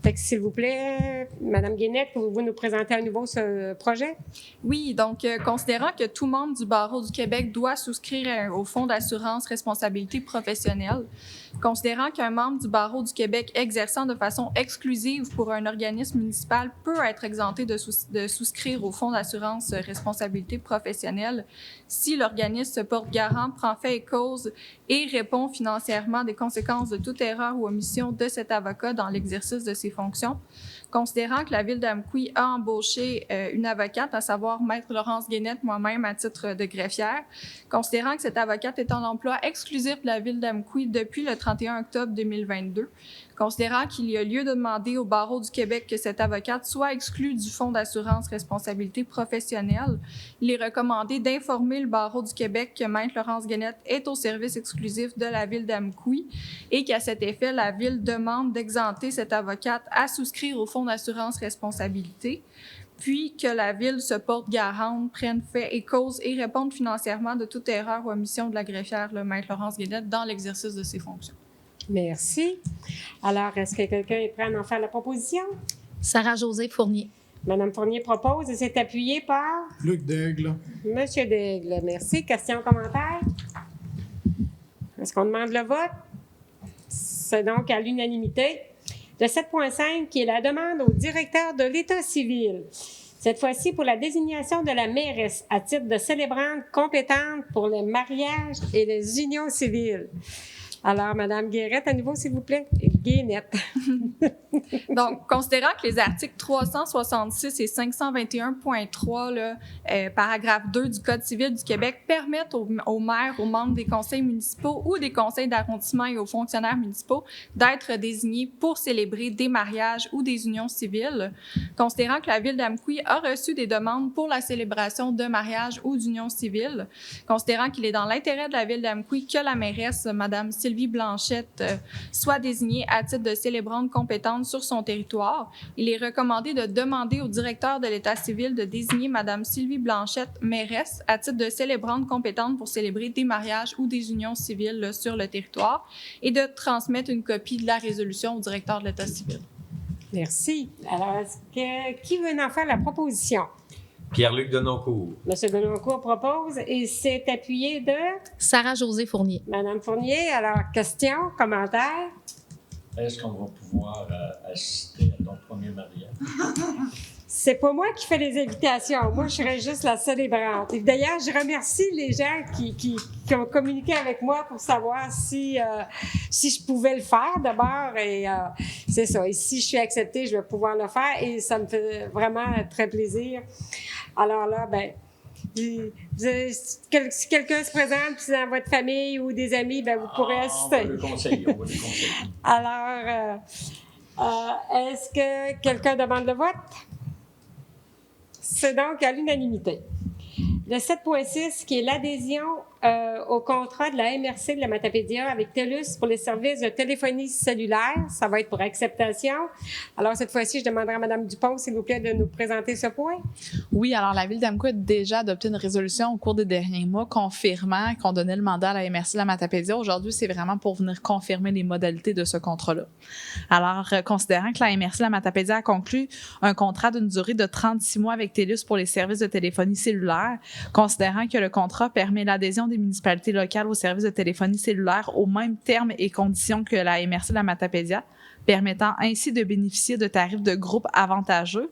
Fait que, s'il vous plaît, Madame Guénette, pouvez-vous nous présenter à nouveau ce projet? Oui, donc, considérant que tout membre du Barreau du Québec doit souscrire au fonds d'assurance responsabilité professionnelle, considérant qu'un membre du Barreau du Québec exerçant de façon exclusive pour un organisme municipal peut être exempté de souscrire au fonds d'assurance responsabilité professionnelle si l'organisme se porte garant, prend fait et cause et répond financièrement des conséquences de toute erreur ou omission de cet avocat dans l'exercice de ses fonctions. Considérant que la Ville d'Amqui a embauché une avocate, à savoir Maître Laurence Guénette, moi-même à titre de greffière, considérant que cette avocate est en emploi exclusif de la Ville d'Amqui depuis le 31 octobre 2022, considérant qu'il y a lieu de demander au Barreau du Québec que cette avocate soit exclue du fonds d'assurance responsabilité professionnelle, il est recommandé d'informer le Barreau du Québec que Maître Laurence Guénette est au service exclusif de la Ville d'Amqui et qu'à cet effet, la Ville demande d'exempter cette avocate à souscrire au fonds d'assurance responsabilité, puis que la Ville se porte garante, prenne fait et cause et réponde financièrement de toute erreur ou omission de la greffière, le Maître Laurence Guénette, dans l'exercice de ses fonctions. Merci. Alors, est-ce que quelqu'un est prêt à en faire la proposition? Sarah-Josée Fournier. Madame Fournier propose et c'est appuyé par? Luc Daigle. Monsieur Daigle, merci. Questions, commentaires? Est-ce qu'on demande le vote? C'est donc à l'unanimité. Le 7.5, qui est la demande au directeur de l'État civil. Cette fois-ci pour la désignation de la mairesse à titre de célébrante compétente pour les mariages et les unions civiles. Alors, Mme Guérette, à nouveau, s'il vous plaît. Guénette. Donc, considérant que les articles 366 et 521.3, paragraphe 2 du Code civil du Québec permettent aux maires, aux membres des conseils municipaux ou des conseils d'arrondissement et aux fonctionnaires municipaux d'être désignés pour célébrer des mariages ou des unions civiles, considérant que la Ville d'Amqui a reçu des demandes pour la célébration de mariages ou d'unions civiles, considérant qu'il est dans l'intérêt de la Ville d'Amqui que la mairesse, Mme Sylvie Blanchette, soit désignée à titre de célébrante compétente sur son territoire, il est recommandé de demander au directeur de l'État civil de désigner Mme Sylvie Blanchette, mairesse, à titre de célébrante compétente pour célébrer des mariages ou des unions civiles sur le territoire et de transmettre une copie de la résolution au directeur de l'État civil. Merci. Alors, qui veut en faire la proposition? Pierre-Luc Denoncourt. M. Denoncourt propose et c'est appuyé de Sarah-Josée Fournier. Mme Fournier. Alors, questions, commentaires? Est-ce qu'on va pouvoir assister à ton premier mariage? C'est pas moi qui fais les invitations. Moi, je serais juste la célébrante. Et d'ailleurs, je remercie les gens qui ont communiqué avec moi pour savoir si je pouvais le faire d'abord. Et c'est ça. Et si je suis acceptée, je vais pouvoir le faire. Et ça me fait vraiment très plaisir. Alors là, si quelqu'un se présente, puis dans votre famille ou des amis, vous pourrez assister. On va le conseiller. Alors, est-ce que quelqu'un demande le vote? C'est donc à l'unanimité. Le 7.6, qui est l'adhésion au contrat de la MRC de la Matapédia avec TELUS pour les services de téléphonie cellulaire, ça va être pour acceptation. Alors, cette fois-ci, je demanderai à Mme Dupont, s'il vous plaît, de nous présenter ce point. Oui, alors la Ville d'Amqui a déjà adopté une résolution au cours des derniers mois confirmant qu'on donnait le mandat à la MRC de la Matapédia. Aujourd'hui, c'est vraiment pour venir confirmer les modalités de ce contrat-là. Alors, considérant que la MRC de la Matapédia a conclu un contrat d'une durée de 36 mois avec TELUS pour les services de téléphonie cellulaire, considérant que le contrat permet l'adhésion des municipalités locales aux services de téléphonie cellulaire aux mêmes termes et conditions que la MRC de la Matapédia, permettant ainsi de bénéficier de tarifs de groupe avantageux,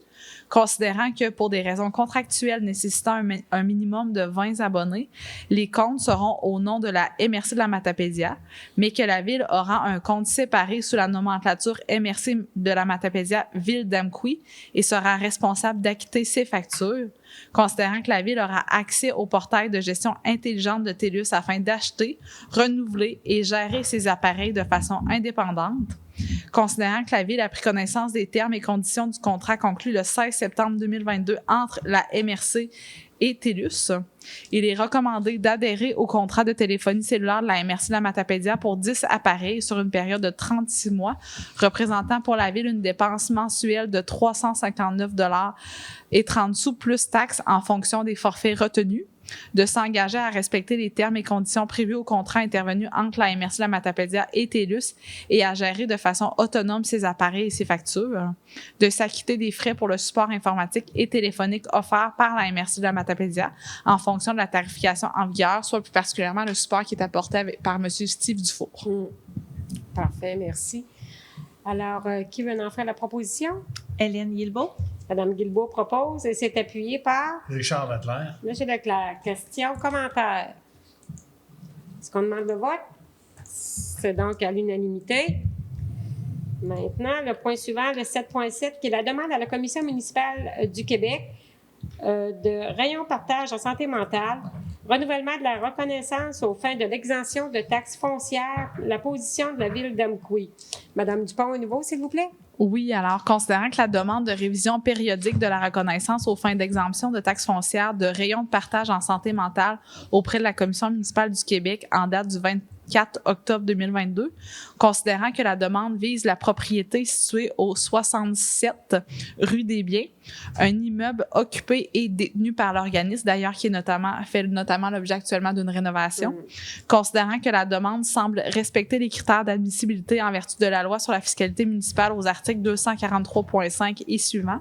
considérant que pour des raisons contractuelles nécessitant un minimum de 20 abonnés, les comptes seront au nom de la MRC de la Matapédia, mais que la Ville aura un compte séparé sous la nomenclature MRC de la Matapédia Ville d'Amqui et sera responsable d'acquitter ses factures, considérant que la Ville aura accès au portail de gestion intelligente de TELUS afin d'acheter, renouveler et gérer ses appareils de façon indépendante, considérant que la Ville a pris connaissance des termes et conditions du contrat conclu le 16 septembre 2022 entre la MRC et TELUS, il est recommandé d'adhérer au contrat de téléphonie cellulaire de la MRC de la Matapédia pour 10 appareils sur une période de 36 mois, représentant pour la Ville une dépense mensuelle de 359,30 $ plus taxes en fonction des forfaits retenus, de s'engager à respecter les termes et conditions prévus au contrat intervenu entre la MRC de la Matapédia et TELUS et à gérer de façon autonome ses appareils et ses factures, de s'acquitter des frais pour le support informatique et téléphonique offert par la MRC de la Matapédia en fonction de la tarification en vigueur, soit plus particulièrement le support qui est apporté par M. Steve Dufour. Parfait, merci. Alors, qui veut en faire la proposition? Hélène Guilbeault. Mme Guilbeault propose et c'est appuyé par Richard Leclerc. M. Leclerc. Question, commentaire? Est-ce qu'on demande le vote? C'est donc à l'unanimité. Maintenant, le point suivant, le 7.7, qui est la demande à la Commission municipale du Québec de rayon partage en santé mentale, renouvellement de la reconnaissance aux fins de l'exemption de taxes foncières, la position de la Ville d'Amqui. Mme Dupont, au niveau, s'il vous plaît. Oui, alors, considérant que la demande de révision périodique de la reconnaissance aux fins d'exemption de taxes foncières de rayons de partage en santé mentale auprès de la Commission municipale du Québec en date du 24 octobre 2022, considérant que la demande vise la propriété située au 67 rue des Biens, un immeuble occupé et détenu par l'organisme, d'ailleurs qui est fait notamment l'objet actuellement d'une rénovation, considérant que la demande semble respecter les critères d'admissibilité en vertu de la loi sur la fiscalité municipale aux articles 243.5 et suivants.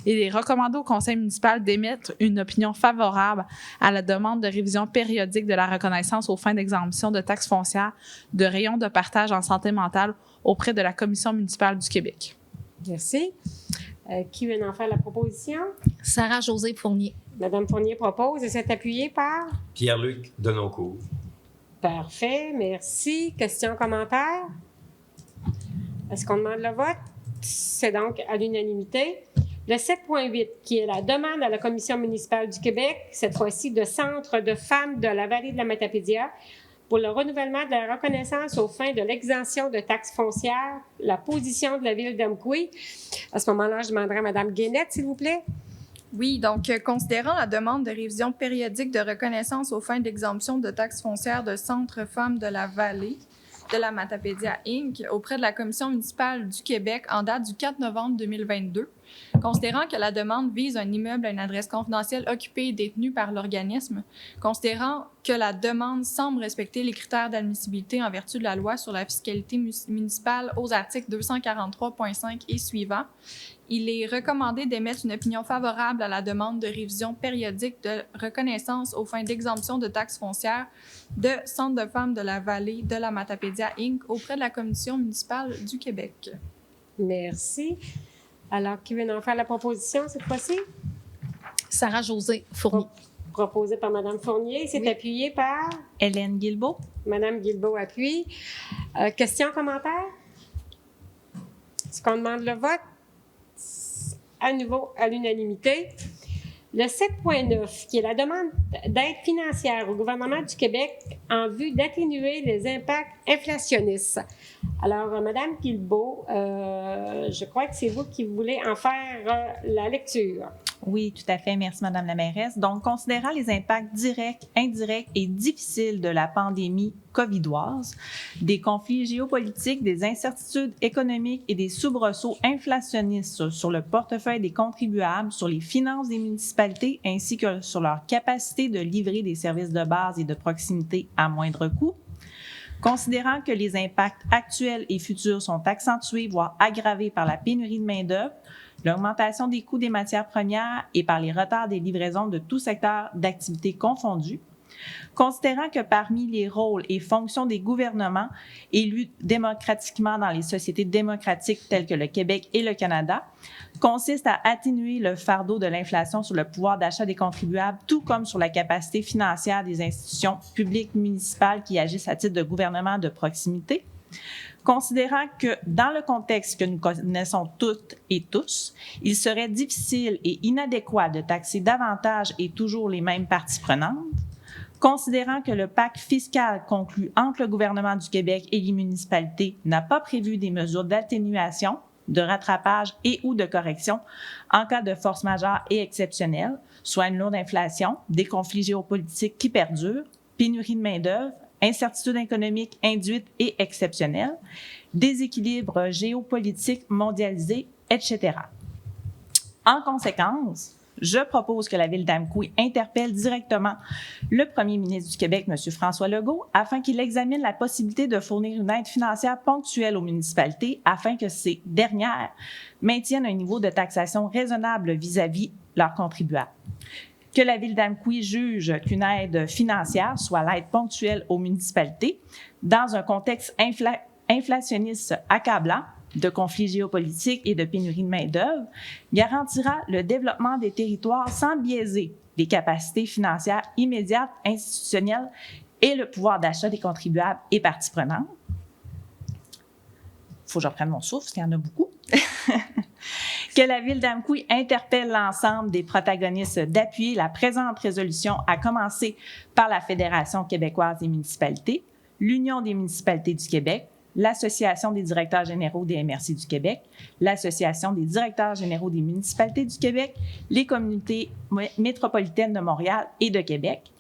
Il est recommandé au conseil municipal d'émettre une opinion favorable à la demande de révision périodique de la reconnaissance aux fins d'exemption de taxes foncières de rayons de partage en santé mentale auprès de la Commission municipale du Québec. Merci. Qui veut en faire la proposition? Sarah-Josée Fournier. Mme Fournier propose et c'est appuyé par? Pierre-Luc Denoncourt. Parfait, merci. Questions, commentaires? Est-ce qu'on demande le vote? C'est donc à l'unanimité. Le 7.8, qui est la demande à la Commission municipale du Québec, cette fois-ci de Centre de femmes de la vallée de la Matapédia, pour le renouvellement de la reconnaissance aux fins de l'exemption de taxes foncières, la position de la ville d'Amqui. À ce moment-là, je demanderai à Mme Guénette, s'il vous plaît. Oui, donc, considérant la demande de révision périodique de reconnaissance aux fins d'exemption de taxes foncières de Centre Femmes de la Vallée de la Matapédia Inc. auprès de la Commission municipale du Québec en date du 4 novembre 2022, considérant que la demande vise un immeuble à une adresse confidentielle occupée et détenue par l'organisme, considérant que la demande semble respecter les critères d'admissibilité en vertu de la loi sur la fiscalité municipale aux articles 243.5 et suivants, il est recommandé d'émettre une opinion favorable à la demande de révision périodique de reconnaissance aux fins d'exemption de taxes foncières de Centre de femmes de la vallée de la Matapédia Inc. auprès de la Commission municipale du Québec. Merci. Alors, qui veut en faire la proposition cette fois-ci? Sarah-Josée Fournier. Proposé par Mme Fournier. C'est appuyé par? Hélène Guilbeault. Mme Guilbeault appuie. Questions, commentaires? Est-ce qu'on demande le vote? À nouveau, à l'unanimité. Le 7.9, qui est la demande d'aide financière au gouvernement du Québec en vue d'atténuer les impacts inflationnistes. Alors, Mme Guilbeault, je crois que c'est vous qui voulez en faire la lecture. Oui, tout à fait. Merci, Madame la mairesse. Donc, considérant les impacts directs, indirects et difficiles de la pandémie covidoise, des conflits géopolitiques, des incertitudes économiques et des soubresauts inflationnistes sur le portefeuille des contribuables, sur les finances des municipalités ainsi que sur leur capacité de livrer des services de base et de proximité à moindre coût, considérant que les impacts actuels et futurs sont accentués, voire aggravés par la pénurie de main-d'œuvre, l'augmentation des coûts des matières premières et par les retards des livraisons de tout secteur d'activité confondus, considérant que parmi les rôles et fonctions des gouvernements élus démocratiquement dans les sociétés démocratiques telles que le Québec et le Canada, consiste à atténuer le fardeau de l'inflation sur le pouvoir d'achat des contribuables, tout comme sur la capacité financière des institutions publiques municipales qui agissent à titre de gouvernement de proximité, considérant que, dans le contexte que nous connaissons toutes et tous, il serait difficile et inadéquat de taxer davantage et toujours les mêmes parties prenantes, considérant que le pacte fiscal conclu entre le gouvernement du Québec et les municipalités n'a pas prévu des mesures d'atténuation, de rattrapage et ou de correction en cas de force majeure et exceptionnelle, soit une lourde inflation, des conflits géopolitiques qui perdurent, pénurie de main-d'œuvre, incertitudes économiques induites et exceptionnelles, déséquilibres géopolitiques mondialisés, etc. En conséquence, je propose que la Ville d'Amqui interpelle directement le premier ministre du Québec, M. François Legault, afin qu'il examine la possibilité de fournir une aide financière ponctuelle aux municipalités afin que ces dernières maintiennent un niveau de taxation raisonnable vis-à-vis leurs contribuables. Que la Ville d'Amqui juge qu'une aide financière, soit l'aide ponctuelle aux municipalités, dans un contexte inflationniste accablant, de conflits géopolitiques et de pénurie de main-d'œuvre, garantira le développement des territoires sans biaiser les capacités financières immédiates, institutionnelles et le pouvoir d'achat des contribuables et parties prenantes. Il faut que je reprenne mon souffle, parce qu'il y en a beaucoup. Que la Ville d'Amqui interpelle l'ensemble des protagonistes d'appuyer la présente résolution, à commencer par la Fédération québécoise des municipalités, l'Union des municipalités du Québec, l'Association des directeurs généraux des MRC du Québec, l'Association des directeurs généraux des municipalités du Québec, les communautés métropolitaines de Montréal et de Québec,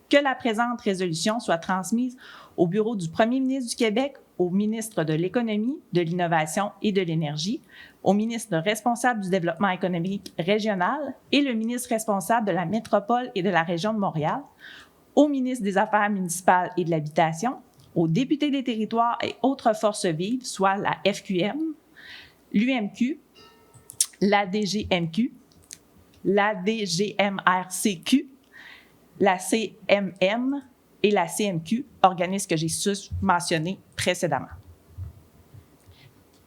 que la présente résolution soit transmise au bureau du premier ministre du Québec, au ministre de l'Économie, de l'Innovation et de l'Énergie, au ministre responsable du développement économique régional et le ministre responsable de la métropole et de la région de Montréal, au ministre des Affaires municipales et de l'Habitation, aux députés des territoires et autres forces vives, soit la FQM, l'UMQ, la DGMQ, la DGMRCQ, la CMM et la CMQ, organismes que j'ai mentionnés précédemment.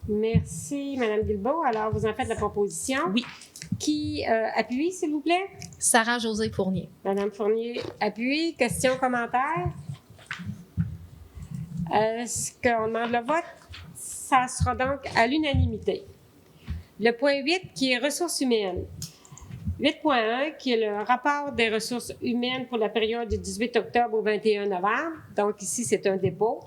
Merci, Mme Guilbeault. Alors, vous en faites la proposition. Oui. Qui appuie, s'il vous plaît? Sarah-Josée Fournier. Mme Fournier appuie. Questions, commentaires? Ce qu'on demande le vote, ça sera donc à l'unanimité. Le point 8, qui est ressources humaines. 8.1, qui est le rapport des ressources humaines pour la période du 18 octobre au 21 novembre. Donc, ici, c'est un dépôt.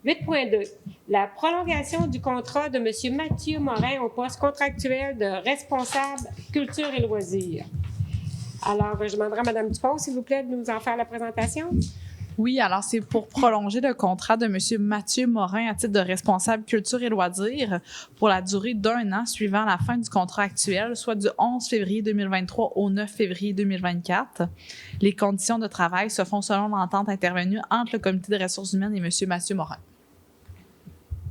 8.2, la prolongation du contrat de M. Mathieu Morin au poste contractuel de responsable culture et loisirs. Alors, je demanderai à Mme Dupont, s'il vous plaît, de nous en faire la présentation. Oui, alors c'est pour prolonger le contrat de M. Mathieu Morin à titre de responsable culture et loisirs pour la durée d'1 an suivant la fin du contrat actuel, soit du 11 février 2023 au 9 février 2024. Les conditions de travail se font selon l'entente intervenue entre le Comité des ressources humaines et M. Mathieu Morin.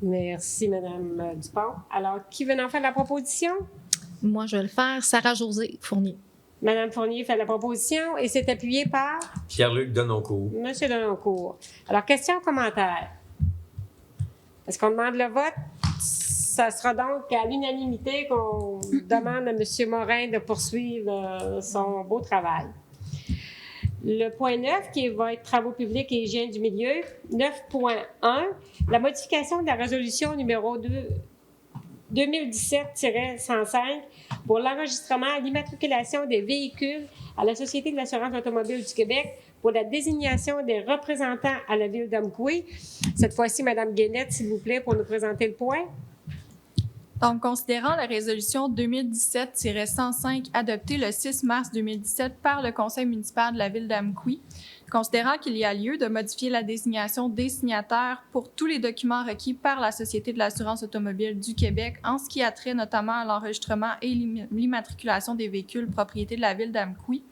Merci, Mme Dupont. Alors, qui veut en faire la proposition? Moi, je vais le faire. Sarah-Josée Fournier. Mme Fournier fait la proposition et c'est appuyé par Pierre-Luc Denoncourt. M. Denoncourt. Alors, question, commentaire. Est-ce qu'on demande le vote? Ça sera donc à l'unanimité qu'on demande à M. Morin de poursuivre son beau travail. Le point 9, qui va être travaux publics et hygiène du milieu. 9.1, la modification de la résolution numéro 2017-105 pour l'enregistrement et l'immatriculation des véhicules à la Société de l'assurance automobile du Québec pour la désignation des représentants à la ville d'Amqui. Cette fois-ci, Mme Guénette, s'il vous plaît, pour nous présenter le point. Donc, considérant la résolution 2017-105 adoptée le 6 mars 2017 par le Conseil municipal de la ville d'Amqui, considérant qu'il y a lieu de modifier la désignation des signataires pour tous les documents requis par la Société de l'assurance automobile du Québec en ce qui a trait notamment à l'enregistrement et l'immatriculation des véhicules propriété de la ville d'Amqui,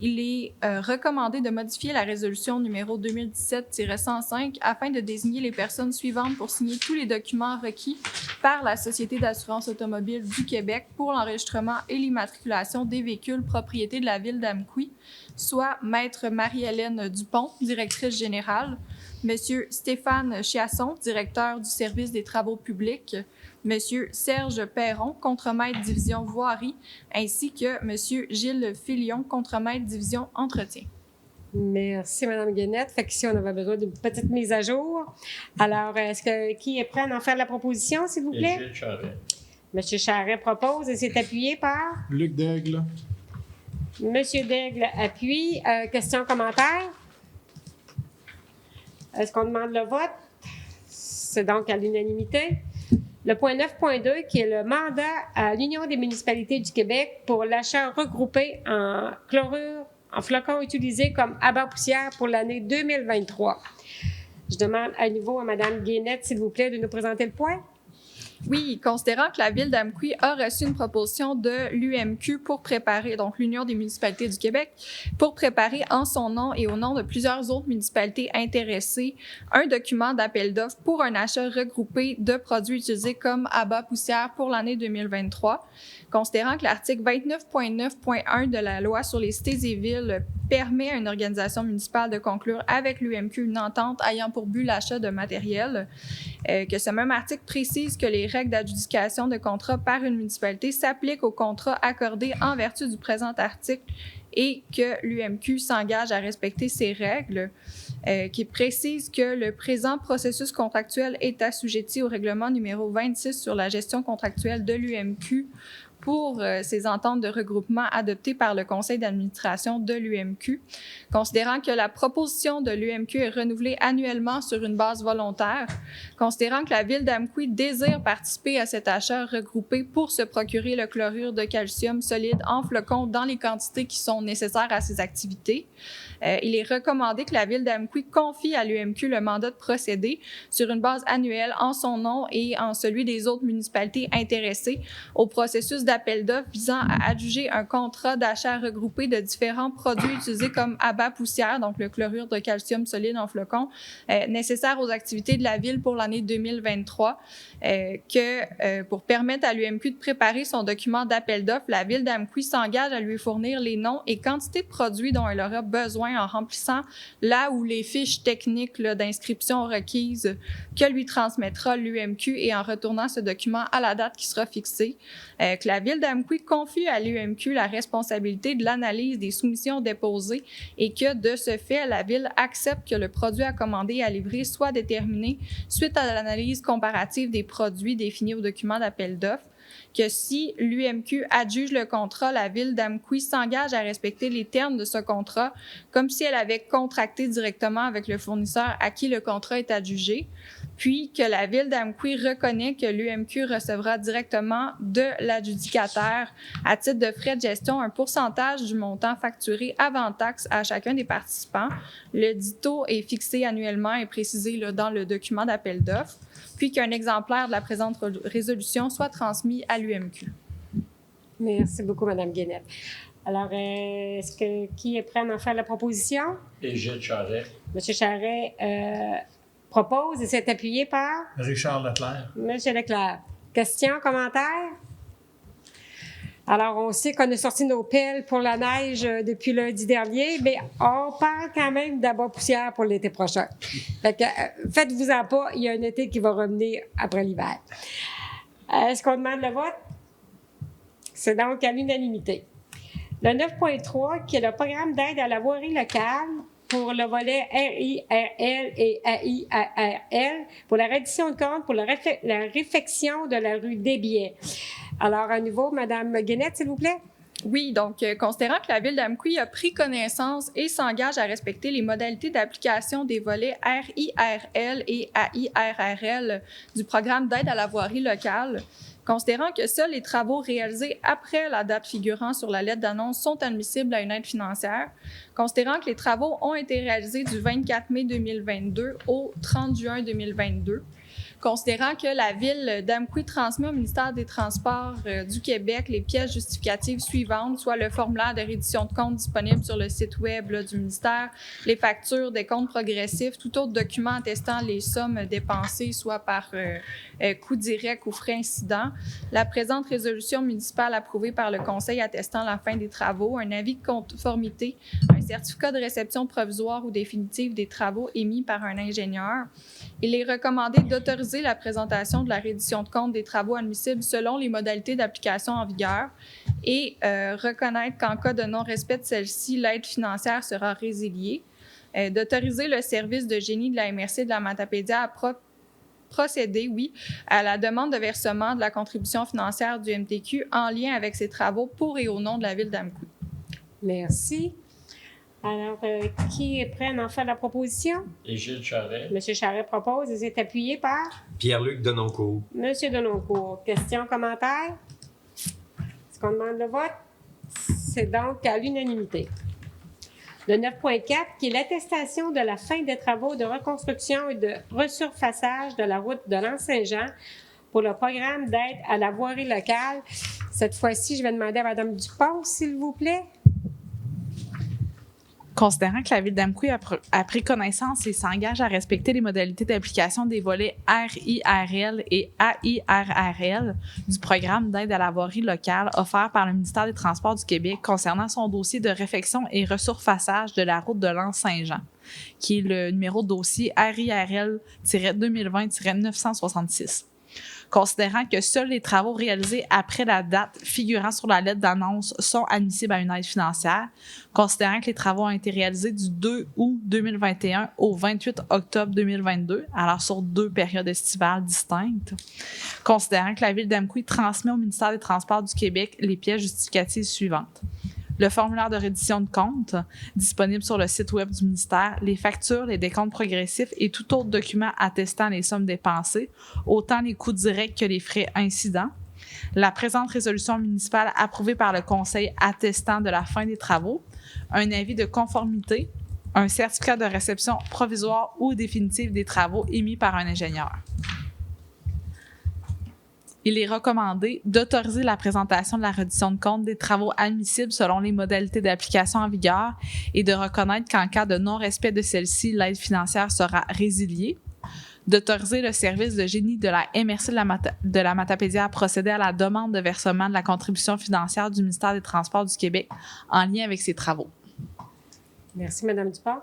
il est recommandé de modifier la résolution numéro 2017-105 afin de désigner les personnes suivantes pour signer tous les documents requis par la Société d'assurance automobile du Québec pour l'enregistrement et l'immatriculation des véhicules propriété de la ville d'Amqui, soit Maître Marie-Hélène Dupont, directrice générale, Monsieur Stéphane Chiasson, directeur du service des travaux publics, Monsieur Serge Perron, contremaître division voirie, ainsi que Monsieur Gilles Filion, contremaître division entretien. Merci, Mme Guénette. Fait qu'ici, on avait besoin d'une petite mise à jour. Alors, qui est prêt à en faire la proposition, s'il vous plaît? Gilles Charret. M. Charret propose et c'est appuyé par? Luc Daigle. M. Daigle appuie. Question, commentaire? Est-ce qu'on demande le vote? C'est donc à l'unanimité. Le point 9.2, qui est le mandat à l'Union des municipalités du Québec pour l'achat regroupé en chlorure, en flocons utilisés comme abat poussière pour l'année 2023. Je demande à nouveau à Mme Guénette, s'il vous plaît, de nous présenter le point. Oui, considérant que la ville d'Amqui a reçu une proposition de l'UMQ pour préparer, donc l'Union des municipalités du Québec, pour préparer en son nom et au nom de plusieurs autres municipalités intéressées un document d'appel d'offres pour un achat regroupé de produits utilisés comme abat poussière pour l'année 2023. Considérant que l'article 29.9.1 de la loi sur les cités et villes permet à une organisation municipale de conclure avec l'UMQ une entente ayant pour but l'achat de matériel, que ce même article précise que les règles d'adjudication de contrat par une municipalité s'appliquent aux contrats accordés en vertu du présent article et que l'UMQ s'engage à respecter ces règles, qui précise que le présent processus contractuel est assujetti au règlement numéro 26 sur la gestion contractuelle de l'UMQ pour ces ententes de regroupement adoptées par le conseil d'administration de l'UMQ, considérant que la proposition de l'UMQ est renouvelée annuellement sur une base volontaire, considérant que la ville d'Amqui désire participer à cet achat regroupé pour se procurer le chlorure de calcium solide en flocons dans les quantités qui sont nécessaires à ces activités. Il est recommandé que la ville d'Amqui confie à l'UMQ le mandat de procéder sur une base annuelle en son nom et en celui des autres municipalités intéressées au processus d'appel d'offres visant à adjuger un contrat d'achat regroupé de différents produits utilisés comme abat poussière, donc le chlorure de calcium solide en flocons, nécessaires aux activités de la ville pour l'année 2023, pour permettre à l'UMQ de préparer son document d'appel d'offres, la ville d'Amqui s'engage à lui fournir les noms et quantités de produits dont elle aura besoin en remplissant là où les fiches techniques d'inscription requises que lui transmettra l'UMQ et en retournant ce document à la date qui sera fixée, que la Ville d'Amqui confie à l'UMQ la responsabilité de l'analyse des soumissions déposées et que, de ce fait, la Ville accepte que le produit à commander et à livrer soit déterminé suite à l'analyse comparative des produits définis au document d'appel d'offres, que si l'UMQ adjuge le contrat, la Ville d'Amqui s'engage à respecter les termes de ce contrat comme si elle avait contracté directement avec le fournisseur à qui le contrat est adjugé, puis que la Ville d'Amqui reconnaît que l'UMQ recevra directement de l'adjudicataire à titre de frais de gestion un pourcentage du montant facturé avant taxe à chacun des participants. Le dit taux est fixé annuellement et précisé là, dans le document d'appel d'offres, puis qu'un exemplaire de la présente résolution soit transmis à l'UMQ. Merci beaucoup, Mme Guénette. Alors, qui est prêt à en faire la proposition? Et Gilles Charret. M. Charret propose et s'est appuyé par? Richard Leclerc. M. Leclerc. Questions, commentaires? Alors, on sait qu'on a sorti nos pelles pour la neige depuis lundi dernier, mais on parle quand même d'abat poussière pour l'été prochain. Fait que, faites-vous-en pas, il y a un été qui va revenir après l'hiver. Est-ce qu'on demande le vote? C'est donc à l'unanimité. Le 9.3, qui est le programme d'aide à la voirie locale pour le volet RIRL et AIRL, pour la reddition de compte pour la réfection de la rue Desbiais. Alors, à nouveau, Mme Guénette, s'il vous plaît. Oui, donc, considérant que la Ville d'Amqui a pris connaissance et s'engage à respecter les modalités d'application des volets RIRL et AIRRL du programme d'aide à la voirie locale, considérant que seuls les travaux réalisés après la date figurant sur la lettre d'annonce sont admissibles à une aide financière, considérant que les travaux ont été réalisés du 24 mai 2022 au 30 juin 2022, considérant que la Ville d'Amqui transmet au ministère des Transports du Québec les pièces justificatives suivantes, soit le formulaire de reddition de compte disponible sur le site web là, du ministère, les factures des comptes progressifs, tout autre document attestant les sommes dépensées, soit par coût direct ou frais incidents, la présente résolution municipale approuvée par le Conseil attestant la fin des travaux, un avis de conformité, un certificat de réception provisoire ou définitive des travaux émis par un ingénieur. Il est recommandé d'autoriser la présentation de la reddition de compte des travaux admissibles selon les modalités d'application en vigueur et reconnaître qu'en cas de non-respect de celle-ci, l'aide financière sera résiliée. D'autoriser le service de génie de la MRC de la Matapédia à procéder, à la demande de versement de la contribution financière du MTQ en lien avec ces travaux pour et au nom de la Ville d'Amqui. Merci. Alors, qui est prêt à en faire la proposition? Et Gilles Charret. M. Charret propose et c'est appuyé par? Pierre-Luc Denoncourt. M. Denoncourt. Questions, commentaires? Est-ce qu'on demande le vote? C'est donc à l'unanimité. Le 9.4, qui est l'attestation de la fin des travaux de reconstruction et de resurfaçage de la route de l'Anse-Saint-Jean pour le programme d'aide à la voirie locale. Cette fois-ci, je vais demander à Mme Dupont, s'il vous plaît. Considérant que la Ville d'Amqui a pris connaissance et s'engage à respecter les modalités d'application des volets RIRL et AIRRL du programme d'aide à la voirie locale offert par le ministère des Transports du Québec concernant son dossier de réfection et resurfaçage de la route de l'Anse-Saint-Jean, qui est le numéro de dossier RIRL-2020-966. Considérant que seuls les travaux réalisés après la date figurant sur la lettre d'annonce sont admissibles à une aide financière, considérant que les travaux ont été réalisés du 2 août 2021 au 28 octobre 2022, alors sur 2 périodes estivales distinctes, considérant que la Ville d'Amqui transmet au ministère des Transports du Québec les pièces justificatives suivantes. Le formulaire de reddition de compte disponible sur le site web du ministère, les factures, les décomptes progressifs et tout autre document attestant les sommes dépensées, autant les coûts directs que les frais incidents. La présente résolution municipale approuvée par le Conseil attestant de la fin des travaux, un avis de conformité, un certificat de réception provisoire ou définitive des travaux émis par un ingénieur. Il est recommandé d'autoriser la présentation de la reddition de compte des travaux admissibles selon les modalités d'application en vigueur et de reconnaître qu'en cas de non-respect de celle-ci, l'aide financière sera résiliée. D'autoriser le service de génie de la MRC de la Matapédia à procéder à la demande de versement de la contribution financière du ministère des Transports du Québec en lien avec ces travaux. Merci, Mme Dupont.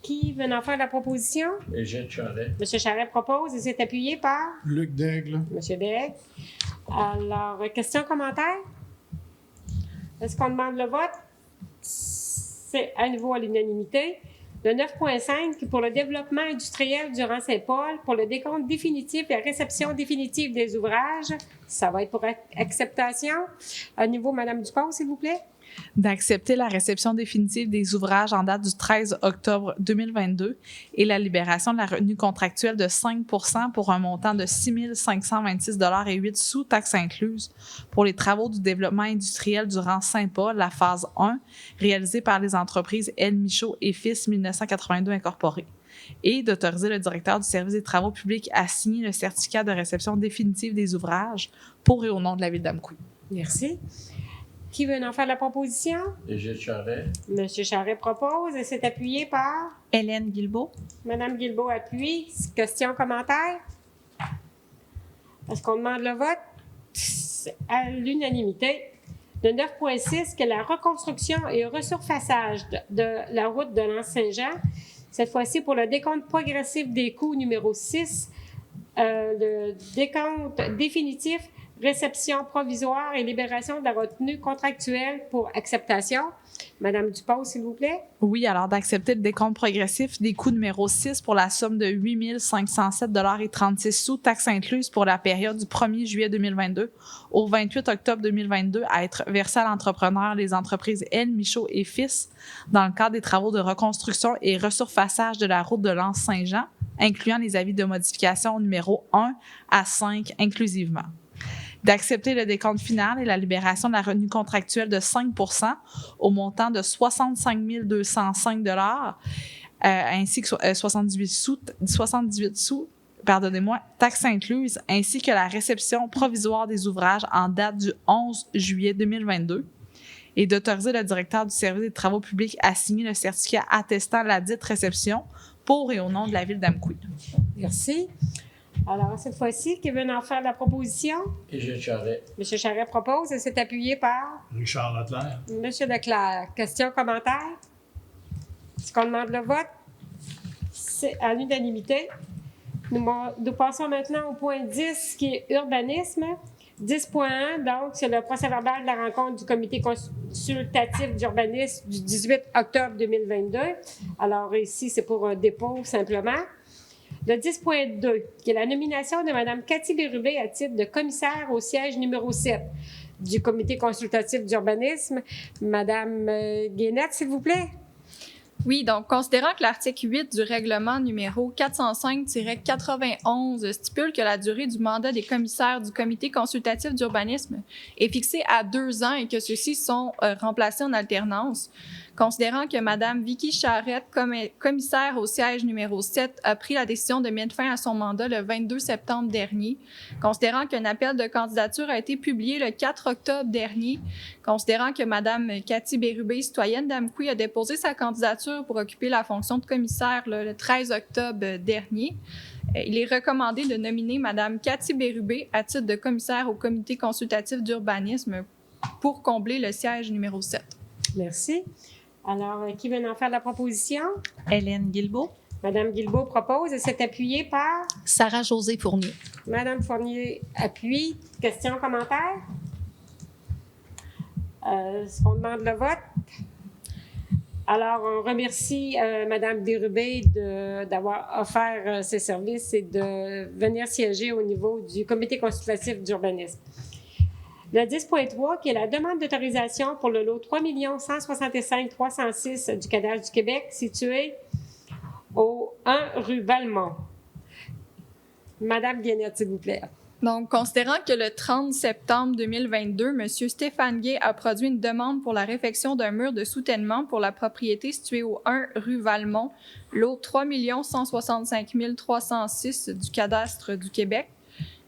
Qui veut en faire la proposition? Et Gilles Charret. M. Charret propose et c'est appuyé par? Luc Daigle. M. Daigle. Alors, questions, commentaires? Est-ce qu'on demande le vote? C'est à nouveau à l'unanimité. Le 9.5 pour le développement industriel durant Saint-Paul, pour le décompte définitif et la réception définitive des ouvrages, ça va être pour acceptation. À nouveau, Mme Dupont, s'il vous plaît. D'accepter la réception définitive des ouvrages en date du 13 octobre 2022 et la libération de la retenue contractuelle de 5 % pour un montant de 6 526,08 taxes incluses pour les travaux du développement industriel durant Saint-Paul, la phase 1, réalisée par les entreprises L. Michaud et Fils 1982 Incorporées, et d'autoriser le directeur du service des travaux publics à signer le certificat de réception définitive des ouvrages pour et au nom de la Ville d'Amqui. Merci. Qui veut en faire la proposition? Brigitte Charret. Monsieur Charret propose et c'est appuyé par? Hélène Guilbeault. Madame Guilbeault appuie. Questions, commentaires? Est-ce qu'on demande le vote? C'est à l'unanimité. Le 9.6, que la reconstruction et resurfaçage de la route de l'Anse-Saint-Jean, cette fois-ci pour le décompte progressif des coûts numéro 6, le décompte définitif, réception provisoire et libération de la retenue contractuelle pour acceptation. Madame Dupont, s'il vous plaît. Oui, alors d'accepter le décompte progressif des coûts numéro 6 pour la somme de 8 507,36 taxes incluses pour la période du 1er juillet 2022 au 28 octobre 2022 à être versé à l'entrepreneur les entreprises L. Michaud et Fils dans le cadre des travaux de reconstruction et resurfaçage de la route de l'Anse-Saint-Jean, incluant les avis de modification numéro 1 à 5 inclusivement. D'accepter le décompte final et la libération de la retenue contractuelle de 5 % au montant de 65 205 $, ainsi que 78 sous, taxes incluses, ainsi que la réception provisoire des ouvrages en date du 11 juillet 2022, et d'autoriser le directeur du service des travaux publics à signer le certificat attestant la dite réception pour et au nom de la Ville d'Amqui. Merci. Alors, cette fois-ci, qui veut en faire la proposition? Brigitte Charret. M. Charret propose et c'est appuyé par? Richard Leclerc. M. Leclerc. Questions, commentaires? Est-ce qu'on demande le vote? C'est à l'unanimité. Nous passons maintenant au point 10, qui est urbanisme. 10.1, donc, c'est le procès-verbal de la rencontre du comité consultatif d'urbanisme du 18 octobre 2022. Alors, ici, c'est pour un dépôt, simplement. Le 10.2, qui est la nomination de Mme Cathy Bérubé à titre de commissaire au siège numéro 7 du comité consultatif d'urbanisme. Mme Guénette, s'il vous plaît. Oui, donc, considérant que l'article 8 du règlement numéro 405-91 stipule que la durée du mandat des commissaires du comité consultatif d'urbanisme est fixée à 2 ans et que ceux-ci sont remplacés en alternance, considérant que Mme Vicky Charette, commissaire au siège numéro 7, a pris la décision de mettre fin à son mandat le 22 septembre dernier, considérant qu'un appel de candidature a été publié le 4 octobre dernier, considérant que Mme Cathy Bérubé, citoyenne d'Amqui, a déposé sa candidature pour occuper la fonction de commissaire le 13 octobre dernier, il est recommandé de nominer Mme Cathy Bérubé à titre de commissaire au comité consultatif d'urbanisme pour combler le siège numéro 7. Merci. Alors, qui veut en faire la proposition? Hélène Guilbeault. Mme Guilbeault propose et c'est appuyé par? Sarah-Josée Fournier. Mme Fournier appuie. Questions, commentaires? Est-ce qu'on demande le vote? Alors, on remercie Mme Bérubé d'avoir offert ses services et de venir siéger au niveau du comité consultatif d'urbanisme. Le 10.3, qui est la demande d'autorisation pour le lot 3 165 306 du cadastre du Québec, situé au 1 rue Valmont. Madame Guénette, s'il vous plaît. Donc, considérant que le 30 septembre 2022, M. Stéphane Gay a produit une demande pour la réfection d'un mur de soutènement pour la propriété située au 1 rue Valmont, lot 3 165 306 du cadastre du Québec,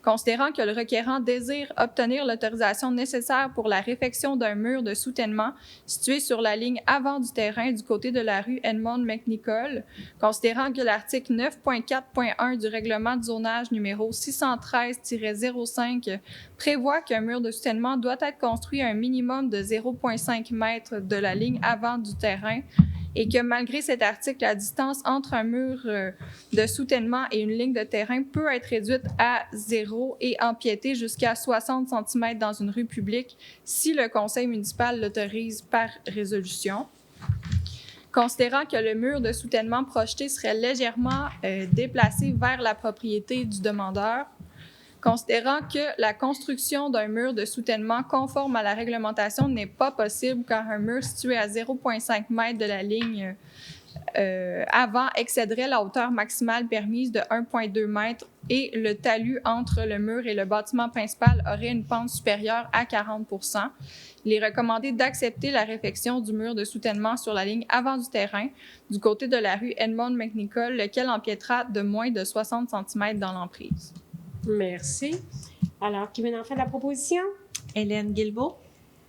considérant que le requérant désire obtenir l'autorisation nécessaire pour la réfection d'un mur de soutènement situé sur la ligne avant du terrain du côté de la rue Edmond-McNichol, considérant que l'article 9.4.1 du règlement de zonage numéro 613-05 prévoit qu'un mur de soutènement doit être construit à un minimum de 0,5 mètres de la ligne avant du terrain, et que malgré cet article, la distance entre un mur de soutènement et une ligne de terrain peut être réduite à 0 et empiétée jusqu'à 60 cm dans une rue publique si le conseil municipal l'autorise par résolution. Considérant que le mur de soutènement projeté serait légèrement déplacé vers la propriété du demandeur, considérant que la construction d'un mur de soutènement conforme à la réglementation n'est pas possible car un mur situé à 0,5 m de la ligne avant excéderait la hauteur maximale permise de 1,2 m et le talus entre le mur et le bâtiment principal aurait une pente supérieure à 40 %. Il est recommandé d'accepter la réfection du mur de soutènement sur la ligne avant du terrain, du côté de la rue Edmond McNichol, lequel empiétera de moins de 60 cm dans l'emprise. Merci. Alors, qui vient en faire la proposition? Hélène Guilbeault.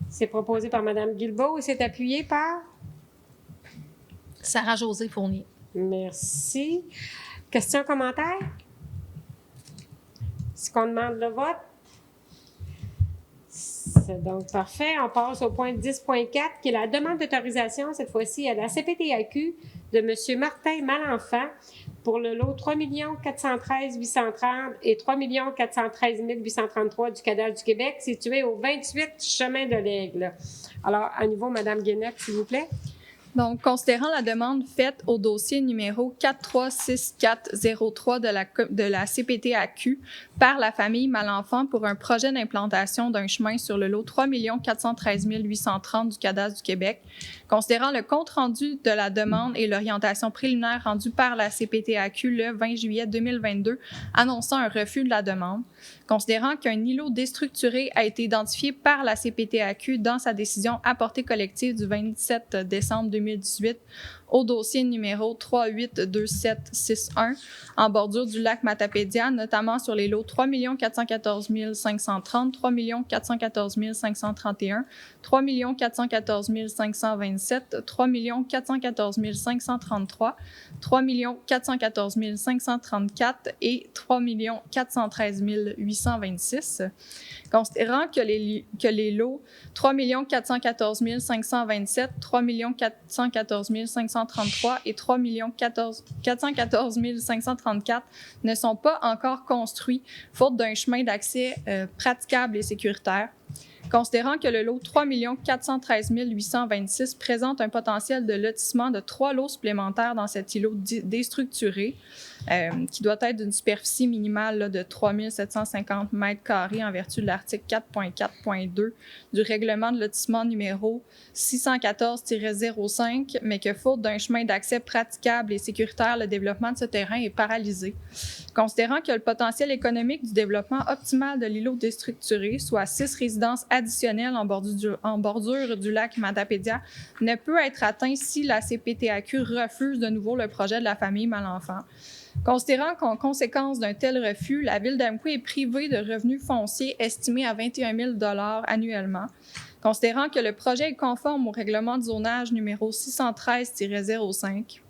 C'est proposé par Mme Guilbeault et c'est appuyé par? Sarah-Josée Fournier. Merci. Questions, commentaires? Est-ce qu'on demande le vote? C'est donc parfait. On passe au point 10.4, qui est la demande d'autorisation, cette fois-ci à la CPTAQ de M. Martin Malenfant pour le lot 3 413 830 et 3 413 833 du cadastre du Québec, situé au 28 chemin de l'Aigle. Alors, à nouveau, Mme Guénette, s'il vous plaît. Donc, considérant la demande faite au dossier numéro 436403 de la CPTAQ par la famille Malenfant pour un projet d'implantation d'un chemin sur le lot 3 413 830 du cadastre du Québec, considérant le compte-rendu de la demande et l'orientation préliminaire rendue par la CPTAQ le 20 juillet 2022 annonçant un refus de la demande, considérant qu'un îlot déstructuré a été identifié par la CPTAQ dans sa décision apportée collective du 27 décembre 2018 au dossier numéro 382761 en bordure du lac Matapédia, notamment sur les lots 3 414 530, 3 414 531, 3 414 527, 3 414 533, 3 414 534 et 3 413 826. Considérant que les lots 3 414 527, 3 414 533 et 3 414 534 ne sont pas encore construits, faute d'un chemin d'accès praticable et sécuritaire. Considérant que le lot 3 413 826 présente un potentiel de lotissement de 3 lots supplémentaires dans cet îlot déstructuré, qui doit être d'une superficie minimale là, de 3 750 m² en vertu de l'article 4.4.2 du règlement de lotissement numéro 614-05, mais que faute d'un chemin d'accès praticable et sécuritaire, le développement de ce terrain est paralysé. Considérant que le potentiel économique du développement optimal de l'îlot déstructuré, soit 6 résidences additionnelles en bordure du lac Matapédia, ne peut être atteint si la CPTAQ refuse de nouveau le projet de la famille Malenfant. Considérant qu'en conséquence d'un tel refus, la Ville d'Amqui est privée de revenus fonciers estimés à 21 000 $ annuellement, considérant que le projet est conforme au règlement de zonage numéro 613-05,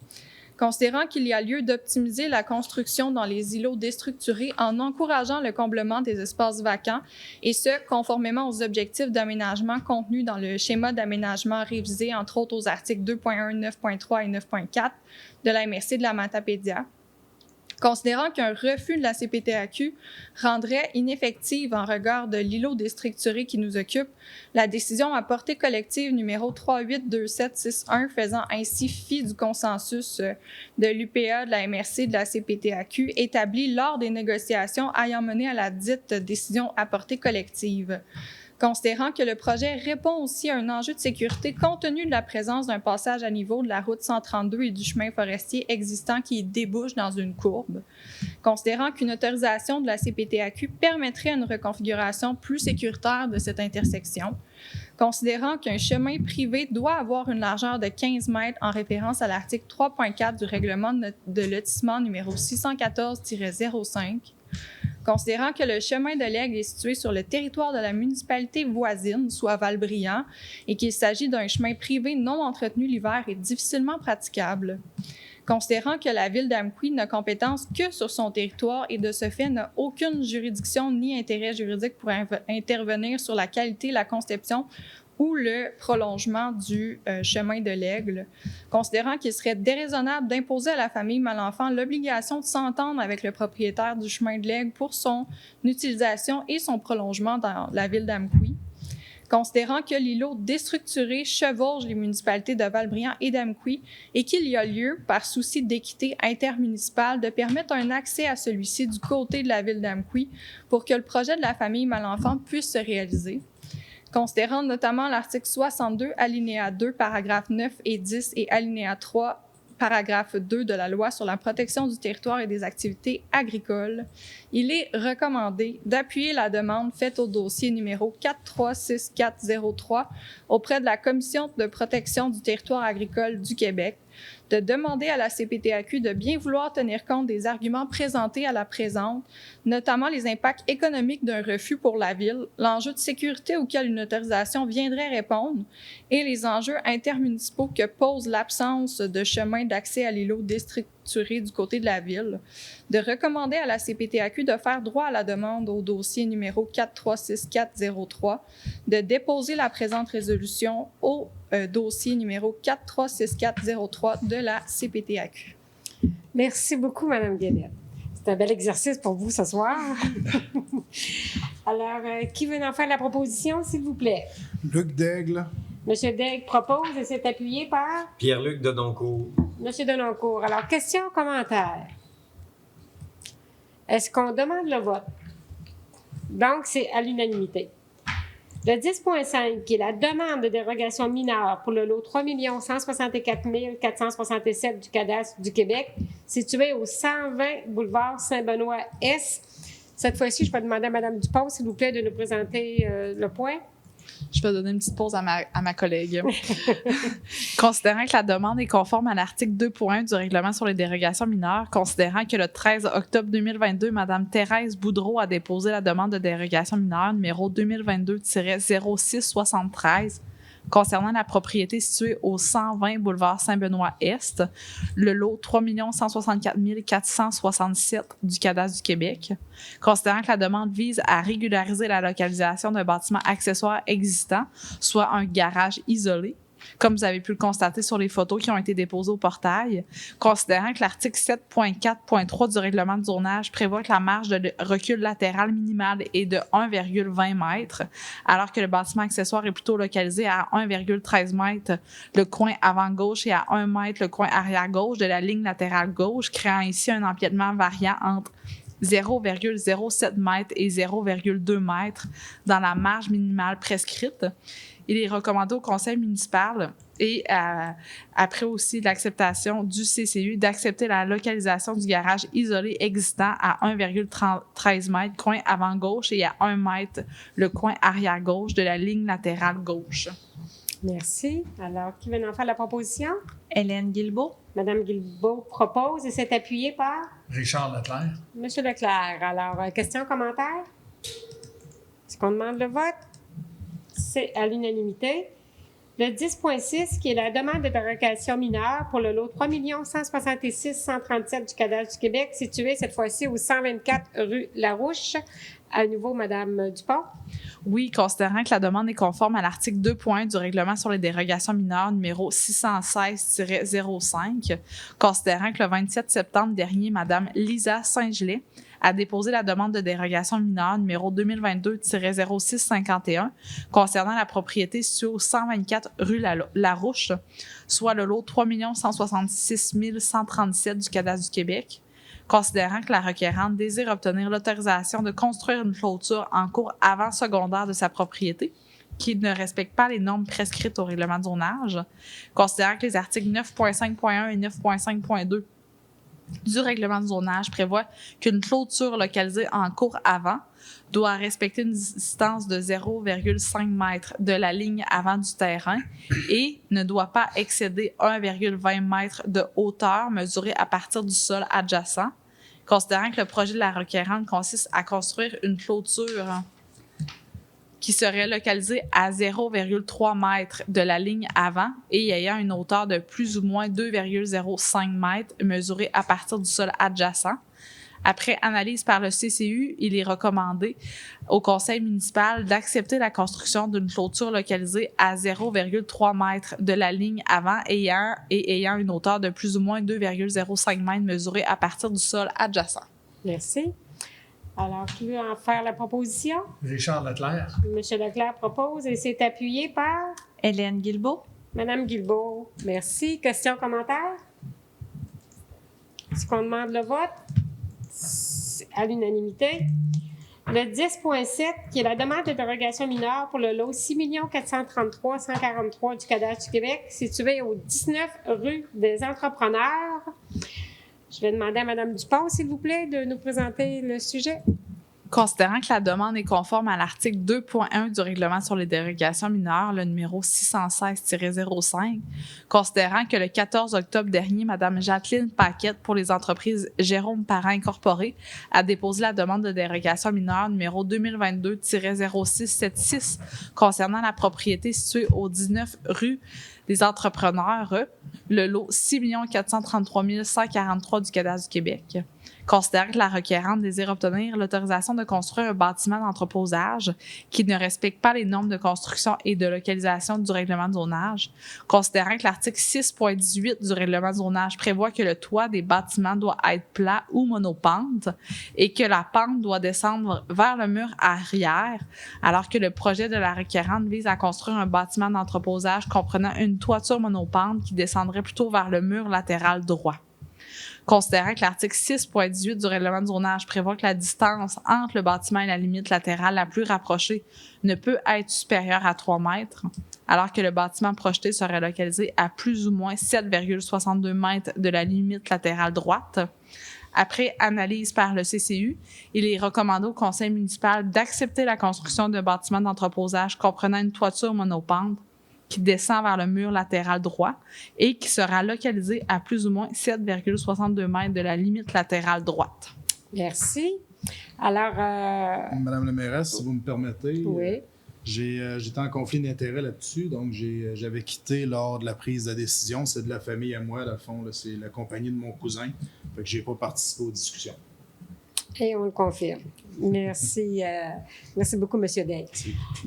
considérant qu'il y a lieu d'optimiser la construction dans les îlots déstructurés en encourageant le comblement des espaces vacants, et ce, conformément aux objectifs d'aménagement contenus dans le schéma d'aménagement révisé, entre autres aux articles 2.1, 9.3 et 9.4 de la MRC de la Matapédia. Considérant qu'un refus de la CPTAQ rendrait ineffective en regard de l'îlot déstructuré qui nous occupe, la décision à portée collective numéro 382761 faisant ainsi fi du consensus de l'UPA, de la MRC, de la CPTAQ établi lors des négociations ayant mené à la dite décision à portée collective. Considérant que le projet répond aussi à un enjeu de sécurité compte tenu de la présence d'un passage à niveau de la route 132 et du chemin forestier existant qui débouche dans une courbe. Considérant qu'une autorisation de la CPTAQ permettrait une reconfiguration plus sécuritaire de cette intersection. Considérant qu'un chemin privé doit avoir une largeur de 15 mètres en référence à l'article 3.4 du règlement de lotissement numéro 614-05. Considérant que le chemin de l'Aigle est situé sur le territoire de la municipalité voisine, soit Val-Brillant, et qu'il s'agit d'un chemin privé non entretenu l'hiver et difficilement praticable. Considérant que la Ville d'Amqui n'a compétence que sur son territoire et de ce fait n'a aucune juridiction ni intérêt juridique pour intervenir sur la qualité, la conception ou le prolongement du chemin de l'Aigle, considérant qu'il serait déraisonnable d'imposer à la famille Malenfant l'obligation de s'entendre avec le propriétaire du chemin de l'Aigle pour son utilisation et son prolongement dans la ville d'Amqui. Considérant que l'îlot déstructuré chevauche les municipalités de Val-Brillant et d'Amqui et qu'il y a lieu, par souci d'équité intermunicipale, de permettre un accès à celui-ci du côté de la ville d'Amqui pour que le projet de la famille Malenfant puisse se réaliser. Considérant notamment l'article 62, alinéa 2, paragraphes 9 et 10 et alinéa 3, paragraphe 2 de la loi sur la protection du territoire et des activités agricoles, il est recommandé d'appuyer la demande faite au dossier numéro 436403 auprès de la Commission de protection du territoire agricole du Québec, de demander à la CPTAQ de bien vouloir tenir compte des arguments présentés à la présente, notamment les impacts économiques d'un refus pour la ville, l'enjeu de sécurité auquel une autorisation viendrait répondre et les enjeux intermunicipaux que pose l'absence de chemin d'accès à l'îlot déstructuré du côté de la ville, de recommander à la CPTAQ de faire droit à la demande au dossier numéro 436403, de déposer la présente résolution au dossier numéro 436403 de la CPTAQ. Merci beaucoup, Mme Guénette. C'est un bel exercice pour vous ce soir. Alors, qui veut en faire la proposition, s'il vous plaît? Luc Daigle. Monsieur Daigle propose et c'est appuyé par? Pierre-Luc Denoncourt. Monsieur Denoncourt. Alors, question, commentaire. Est-ce qu'on demande le vote? Donc, c'est à l'unanimité. Le 10.5, qui est la demande de dérogation mineure pour le lot 3 164 467 du cadastre du Québec, situé au 120 boulevard Saint-Benoît-Est. Cette fois-ci, je vais demander à Mme Dupont, s'il vous plaît, de nous présenter le point. Je vais donner une petite pause à ma collègue. Considérant que la demande est conforme à l'article 2.1 du règlement sur les dérogations mineures, considérant que le 13 octobre 2022, Mme Thérèse Boudreau a déposé la demande de dérogation mineure numéro 2022-0673 concernant la propriété située au 120 boulevard Saint-Benoît-Est, le lot 3 164 467 du cadastre du Québec, considérant que la demande vise à régulariser la localisation d'un bâtiment accessoire existant, soit un garage isolé, comme vous avez pu le constater sur les photos qui ont été déposées au portail, considérant que l'article 7.4.3 du règlement de zonage prévoit que la marge de recul latéral minimale est de 1,20 mètres, alors que le bâtiment accessoire est plutôt localisé à 1,13 mètres le coin avant-gauche et à 1 mètre le coin arrière-gauche de la ligne latérale gauche, créant ainsi un empiètement variant entre 0,07 mètres et 0,2 mètres dans la marge minimale prescrite. Il est recommandé au conseil municipal et après aussi l'acceptation du CCU d'accepter la localisation du garage isolé existant à 1,13 mètres coin avant-gauche et à 1 mètre le coin arrière-gauche de la ligne latérale gauche. Merci. Alors, qui veut en faire la proposition? Hélène Guilbeault. Madame Guilbeault propose et c'est appuyé par? Richard Leclerc. Monsieur Leclerc. Alors, question, commentaire? Est-ce qu'on demande le vote? C'est à l'unanimité. Le 10.6, qui est la demande de dérogation mineure pour le lot 3 166 137 du cadastre du Québec, situé cette fois-ci au 124 rue Larouche. À nouveau, Mme Dupont. Oui, considérant que la demande est conforme à l'article 2.1 du règlement sur les dérogations mineures numéro 616-05, considérant que le 27 septembre dernier, Mme Lisa Saint-Gelais a déposé la demande de dérogation mineure numéro 2022-0651 concernant la propriété située au 124 rue Larouche, soit le lot 3 166 137 du cadastre du Québec, considérant que la requérante désire obtenir l'autorisation de construire une clôture en cours avant-secondaire de sa propriété, qui ne respecte pas les normes prescrites au règlement de zonage, considérant que les articles 9.5.1 et 9.5.2 du règlement de zonage prévoit qu'une clôture localisée en cours avant doit respecter une distance de 0,5 mètres de la ligne avant du terrain et ne doit pas excéder 1,20 mètres de hauteur mesurée à partir du sol adjacent, considérant que le projet de la requérante consiste à construire une clôture qui serait localisée à 0,3 mètres de la ligne avant et ayant une hauteur de plus ou moins 2,05 mètres mesurée à partir du sol adjacent, Après analyse par le CCU, il est recommandé au conseil municipal d'accepter la construction d'une clôture localisée à 0,3 mètres de la ligne avant et ayant une hauteur de plus ou moins 2,05 mètres mesurée à partir du sol adjacent. Merci. Alors, qui veut en faire la proposition? Richard Leclerc. M. Leclerc propose et c'est appuyé par Hélène Guilbeault. Mme Guilbeault. Merci. Questions, commentaires? Est-ce qu'on demande le vote? C'est à l'unanimité. Le 10.7, qui est la demande de dérogation mineure pour le lot 6 433 143 du Cadastre du Québec, situé au 19 rue des Entrepreneurs. Je vais demander à Mme Dupont, s'il vous plaît, de nous présenter le sujet. Considérant que la demande est conforme à l'article 2.1 du règlement sur les dérogations mineures, le numéro 616-05, considérant que le 14 octobre dernier, Mme Jacqueline Paquette pour les entreprises Jérôme Parent Incorporé a déposé la demande de dérogation mineure numéro 2022-0676 concernant la propriété située au 19 rue des Entrepreneurs, le lot 6 433 143 du Cadastre du Québec. Considérant que la requérante désire obtenir l'autorisation de construire un bâtiment d'entreposage qui ne respecte pas les normes de construction et de localisation du règlement de zonage, considérant que l'article 6.18 du règlement de zonage prévoit que le toit des bâtiments doit être plat ou monopente et que la pente doit descendre vers le mur arrière, alors que le projet de la requérante vise à construire un bâtiment d'entreposage comprenant une toiture monopente qui descendrait plutôt vers le mur latéral droit. Considérant que l'article 6.18 du règlement de zonage prévoit que la distance entre le bâtiment et la limite latérale la plus rapprochée ne peut être supérieure à 3 mètres, alors que le bâtiment projeté serait localisé à plus ou moins 7,62 mètres de la limite latérale droite. Après analyse par le CCU, il est recommandé au conseil municipal d'accepter la construction d'un bâtiment d'entreposage comprenant une toiture monopente qui descend vers le mur latéral droit et qui sera localisé à plus ou moins 7,62 mètres de la limite latérale droite. Merci. Alors, Madame la mairesse, si vous me permettez, oui. J'étais en conflit d'intérêts là-dessus, donc j'avais quitté lors de la prise de décision. C'est de la famille à moi, dans le fond, là, c'est la compagnie de mon cousin. Fait que j'ai pas participé aux discussions. Et on le confirme. Merci. Merci beaucoup, M. Day.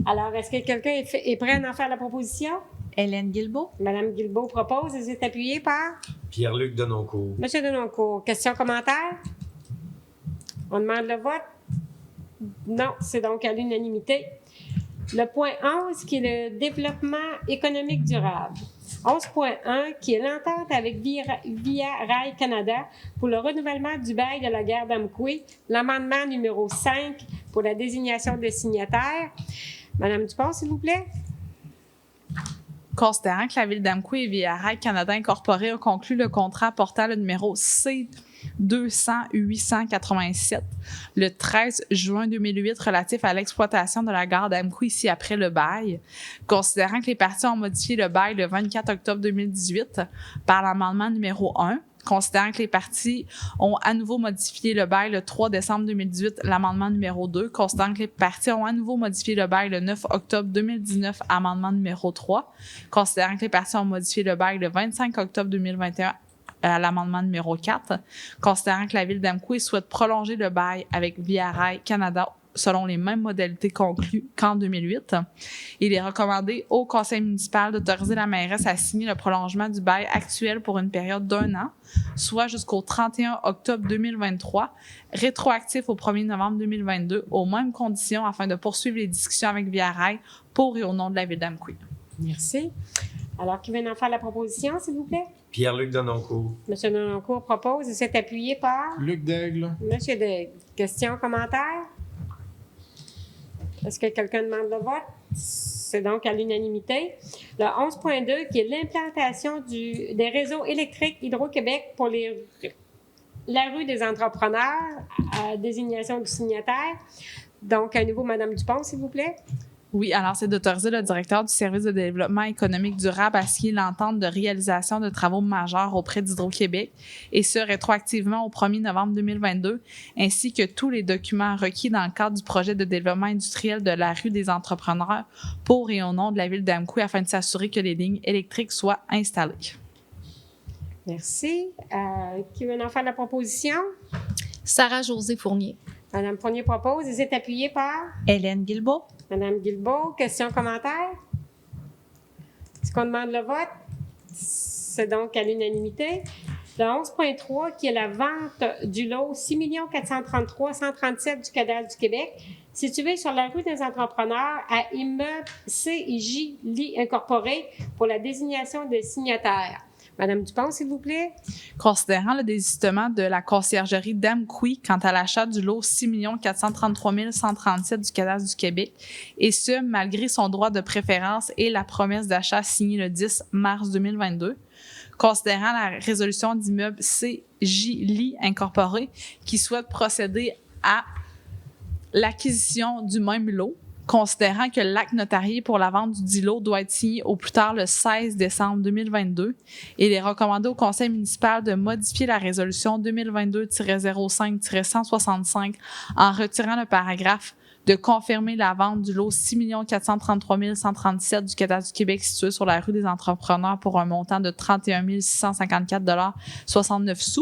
Alors, est-ce que quelqu'un est prêt à en faire la proposition? Hélène Guilbeault. Mme Guilbeault propose et c'est appuyé par Pierre-Luc Denoncourt. M. Denoncourt. Questions, commentaires? On demande le vote? Non, c'est donc à l'unanimité. Le point 11, qui est le développement économique durable. 11.1, qui est l'entente avec Via Rail Canada pour le renouvellement du bail de la gare d'Amqui. L'amendement numéro 5 pour la désignation de signataires. Madame Dupont, s'il vous plaît. Considérant que la ville d'Amqui et Via Rail Canada Incorporé ont conclu le contrat portant le numéro C-200-887 le 13 juin 2008 relatif à l'exploitation de la gare d'Amqui ici après le bail, considérant que les parties ont modifié le bail le 24 octobre 2018 par l'amendement numéro 1, considérant que les parties ont à nouveau modifié le bail le 3 décembre 2018, l'amendement numéro 2, considérant que les parties ont à nouveau modifié le bail le 9 octobre 2019, amendement numéro 3, considérant que les parties ont modifié le bail le 25 octobre 2021, à l'amendement numéro 4, considérant que la ville d'Amqui souhaite prolonger le bail avec Via Rail Canada selon les mêmes modalités conclues qu'en 2008. Il est recommandé au conseil municipal d'autoriser la mairesse à signer le prolongement du bail actuel pour une période d'1 an, soit jusqu'au 31 octobre 2023, rétroactif au 1er novembre 2022, aux mêmes conditions afin de poursuivre les discussions avec Via Rail pour et au nom de la ville d'Amqui. Merci. Alors, qui vient d'en faire la proposition, s'il vous plaît? Pierre-Luc Denoncourt. M. Denoncourt propose et c'est appuyé par? Luc Daigle. M. Daigle. Questions, commentaires? Est-ce que quelqu'un demande le vote? C'est donc à l'unanimité. Le 11.2, qui est l'implantation des réseaux électriques Hydro-Québec pour la rue des Entrepreneurs, à désignation du signataire. Donc, à nouveau, Mme Dupont, s'il vous plaît. Oui, alors c'est d'autoriser le directeur du service de développement économique durable à signer l'entente de réalisation de travaux majeurs auprès d'Hydro-Québec, et ce, rétroactivement au 1er novembre 2022, ainsi que tous les documents requis dans le cadre du projet de développement industriel de la rue des Entrepreneurs pour et au nom de la ville d'Amqui afin de s'assurer que les lignes électriques soient installées. Merci. Qui veut en faire la proposition? Sarah-Josée Fournier. Madame Fournier propose et c'est appuyé par Hélène Guilbeault. Madame Guilbeault. Questions, commentaires? Est-ce qu'on demande le vote? C'est donc à l'unanimité. Le 11.3, qui est la vente du lot 6 433 137 du cadastre du Québec, situé sur la rue des Entrepreneurs à immeuble CJ Lit Incorporé pour la désignation des signataires. Madame Dupont, s'il vous plaît. Considérant le désistement de la conciergerie d'Amqui quant à l'achat du lot 6 433 137 du cadastre du Québec, et ce, malgré son droit de préférence et la promesse d'achat signée le 10 mars 2022, considérant la résolution d'immeuble CJ Incorporé qui souhaite procéder à l'acquisition du même lot, considérant que l'acte notarié pour la vente du dit lot doit être signé au plus tard le 16 décembre 2022, il est recommandé au conseil municipal de modifier la résolution 2022-05-165 en retirant le paragraphe de confirmer la vente du lot 6 433 137 du cadastre du Québec situé sur la rue des Entrepreneurs pour un montant de 31 654,69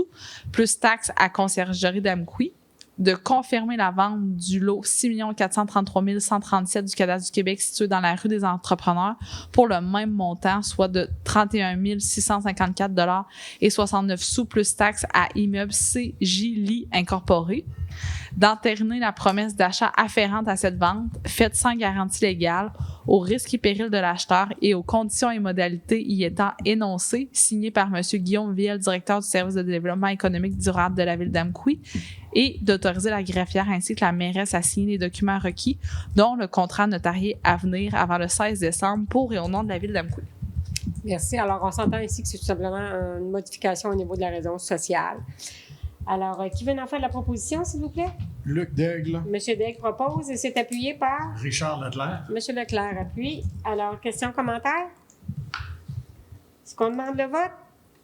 plus taxes à conciergerie d'Amqui, de confirmer la vente du lot 6 433 137 du cadastre du Québec situé dans la rue des Entrepreneurs pour le même montant, soit de 31 654,69 plus taxes à immeuble CJ Lit Incorporé, d'entériner la promesse d'achat afférente à cette vente, faite sans garantie légale, aux risques et périls de l'acheteur et aux conditions et modalités y étant énoncées, signé par M. Guillaume Viel, directeur du service de développement économique durable de la ville d'Amqui, et d'autoriser la greffière ainsi que la mairesse à signer les documents requis, dont le contrat notarié à venir avant le 16 décembre pour et au nom de la ville d'Amqui. Merci. Alors, on s'entend ici que c'est tout simplement une modification au niveau de la raison sociale. Alors, qui veut en faire la proposition, s'il vous plaît? Luc Daigle. Monsieur Daigle propose et c'est appuyé par? Richard Leclerc. Monsieur Leclerc appuie. Alors, questions, commentaires? Est-ce qu'on demande le vote?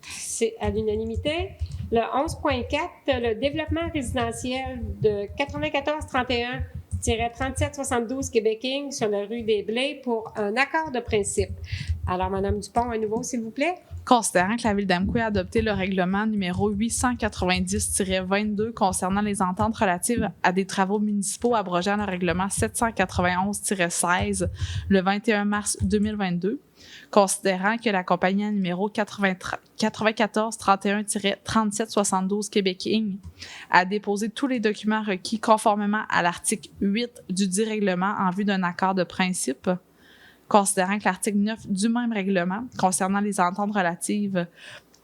C'est à l'unanimité. Le 11.4, le développement résidentiel de 9431-3772 Québec Inc. sur la rue des Blés pour un accord de principe. Alors, Mme Dupont, à nouveau, s'il vous plaît. Considérant que la Ville d'Amqui a adopté le règlement numéro 890-22 concernant les ententes relatives à des travaux municipaux abrogeant le règlement 791-16 le 21 mars 2022, considérant que la compagnie numéro 9431-3772 Québec Inc. a déposé tous les documents requis conformément à l'article 8 du dit règlement en vue d'un accord de principe, considérant que l'article 9 du même règlement concernant les ententes relatives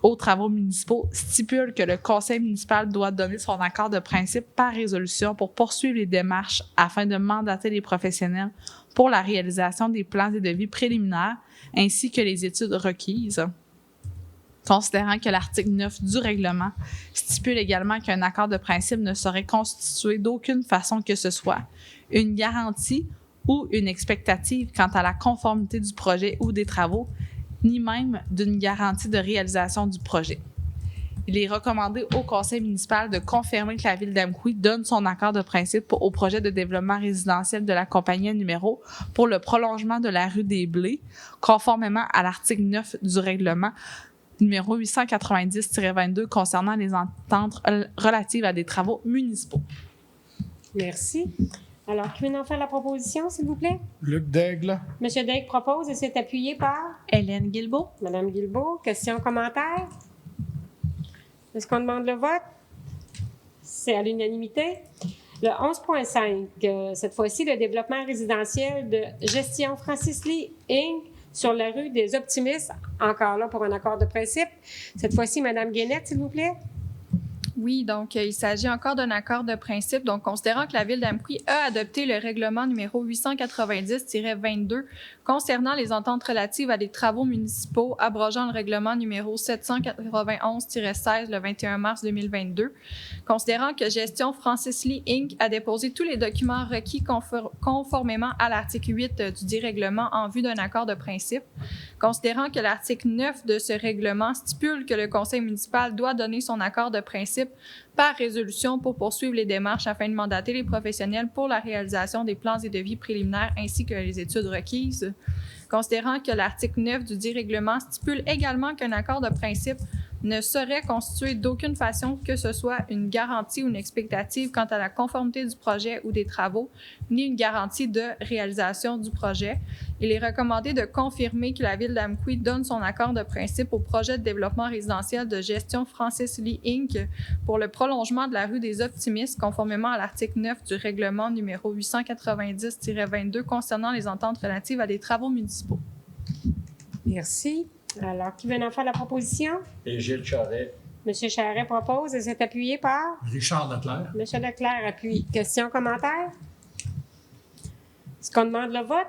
aux travaux municipaux stipule que le conseil municipal doit donner son accord de principe par résolution pour poursuivre les démarches afin de mandater les professionnels pour la réalisation des plans et devis préliminaires ainsi que les études requises. Considérant que l'article 9 du règlement stipule également qu'un accord de principe ne saurait constituer d'aucune façon que ce soit une garantie ou une expectative quant à la conformité du projet ou des travaux, ni même d'une garantie de réalisation du projet. Il est recommandé au conseil municipal de confirmer que la Ville d'Amqui donne son accord de principe au projet de développement résidentiel de la compagnie numéro pour le prolongement de la rue des Blés, conformément à l'article 9 du règlement numéro 890-22 concernant les ententes relatives à des travaux municipaux. Merci. Alors, qui veut en faire la proposition, s'il vous plaît? Luc Daigle. Monsieur Daigle propose et c'est appuyé par? Hélène Guilbeault. Madame Guilbeault. Questions, commentaires? Est-ce qu'on demande le vote? C'est à l'unanimité. Le 11.5, cette fois-ci, le développement résidentiel de Gestion Francis Lee Inc. sur la rue des Optimistes, encore là pour un accord de principe. Cette fois-ci, Madame Guénette, s'il vous plaît. Oui, donc il s'agit encore d'un accord de principe. Donc, considérant que la Ville d'Amqui a adopté le règlement numéro 890-22 concernant les ententes relatives à des travaux municipaux abrogeant le règlement numéro 791-16 le 21 mars 2022, considérant que Gestion Francis Lee Inc. a déposé tous les documents requis conformément à l'article 8 du dit règlement en vue d'un accord de principe, considérant que l'article 9 de ce règlement stipule que le conseil municipal doit donner son accord de principe par résolution pour poursuivre les démarches afin de mandater les professionnels pour la réalisation des plans et devis préliminaires ainsi que les études requises. Considérant que l'article 9 du dit règlement stipule également qu'un accord de principe ne saurait constituer d'aucune façon que ce soit une garantie ou une expectative quant à la conformité du projet ou des travaux, ni une garantie de réalisation du projet. Il est recommandé de confirmer que la Ville d'Amqui donne son accord de principe au projet de développement résidentiel de gestion Francis Lee Inc. pour le prolongement de la rue des Optimistes, conformément à l'article 9 du règlement numéro 890-22 concernant les ententes relatives à des travaux municipaux. Merci. Alors, qui veut en faire la proposition? Et Gilles Charret. M. Charret propose et c'est appuyé par? Richard Leclerc. M. Leclerc appuie. Questions, commentaires? Ce qu'on demande le vote,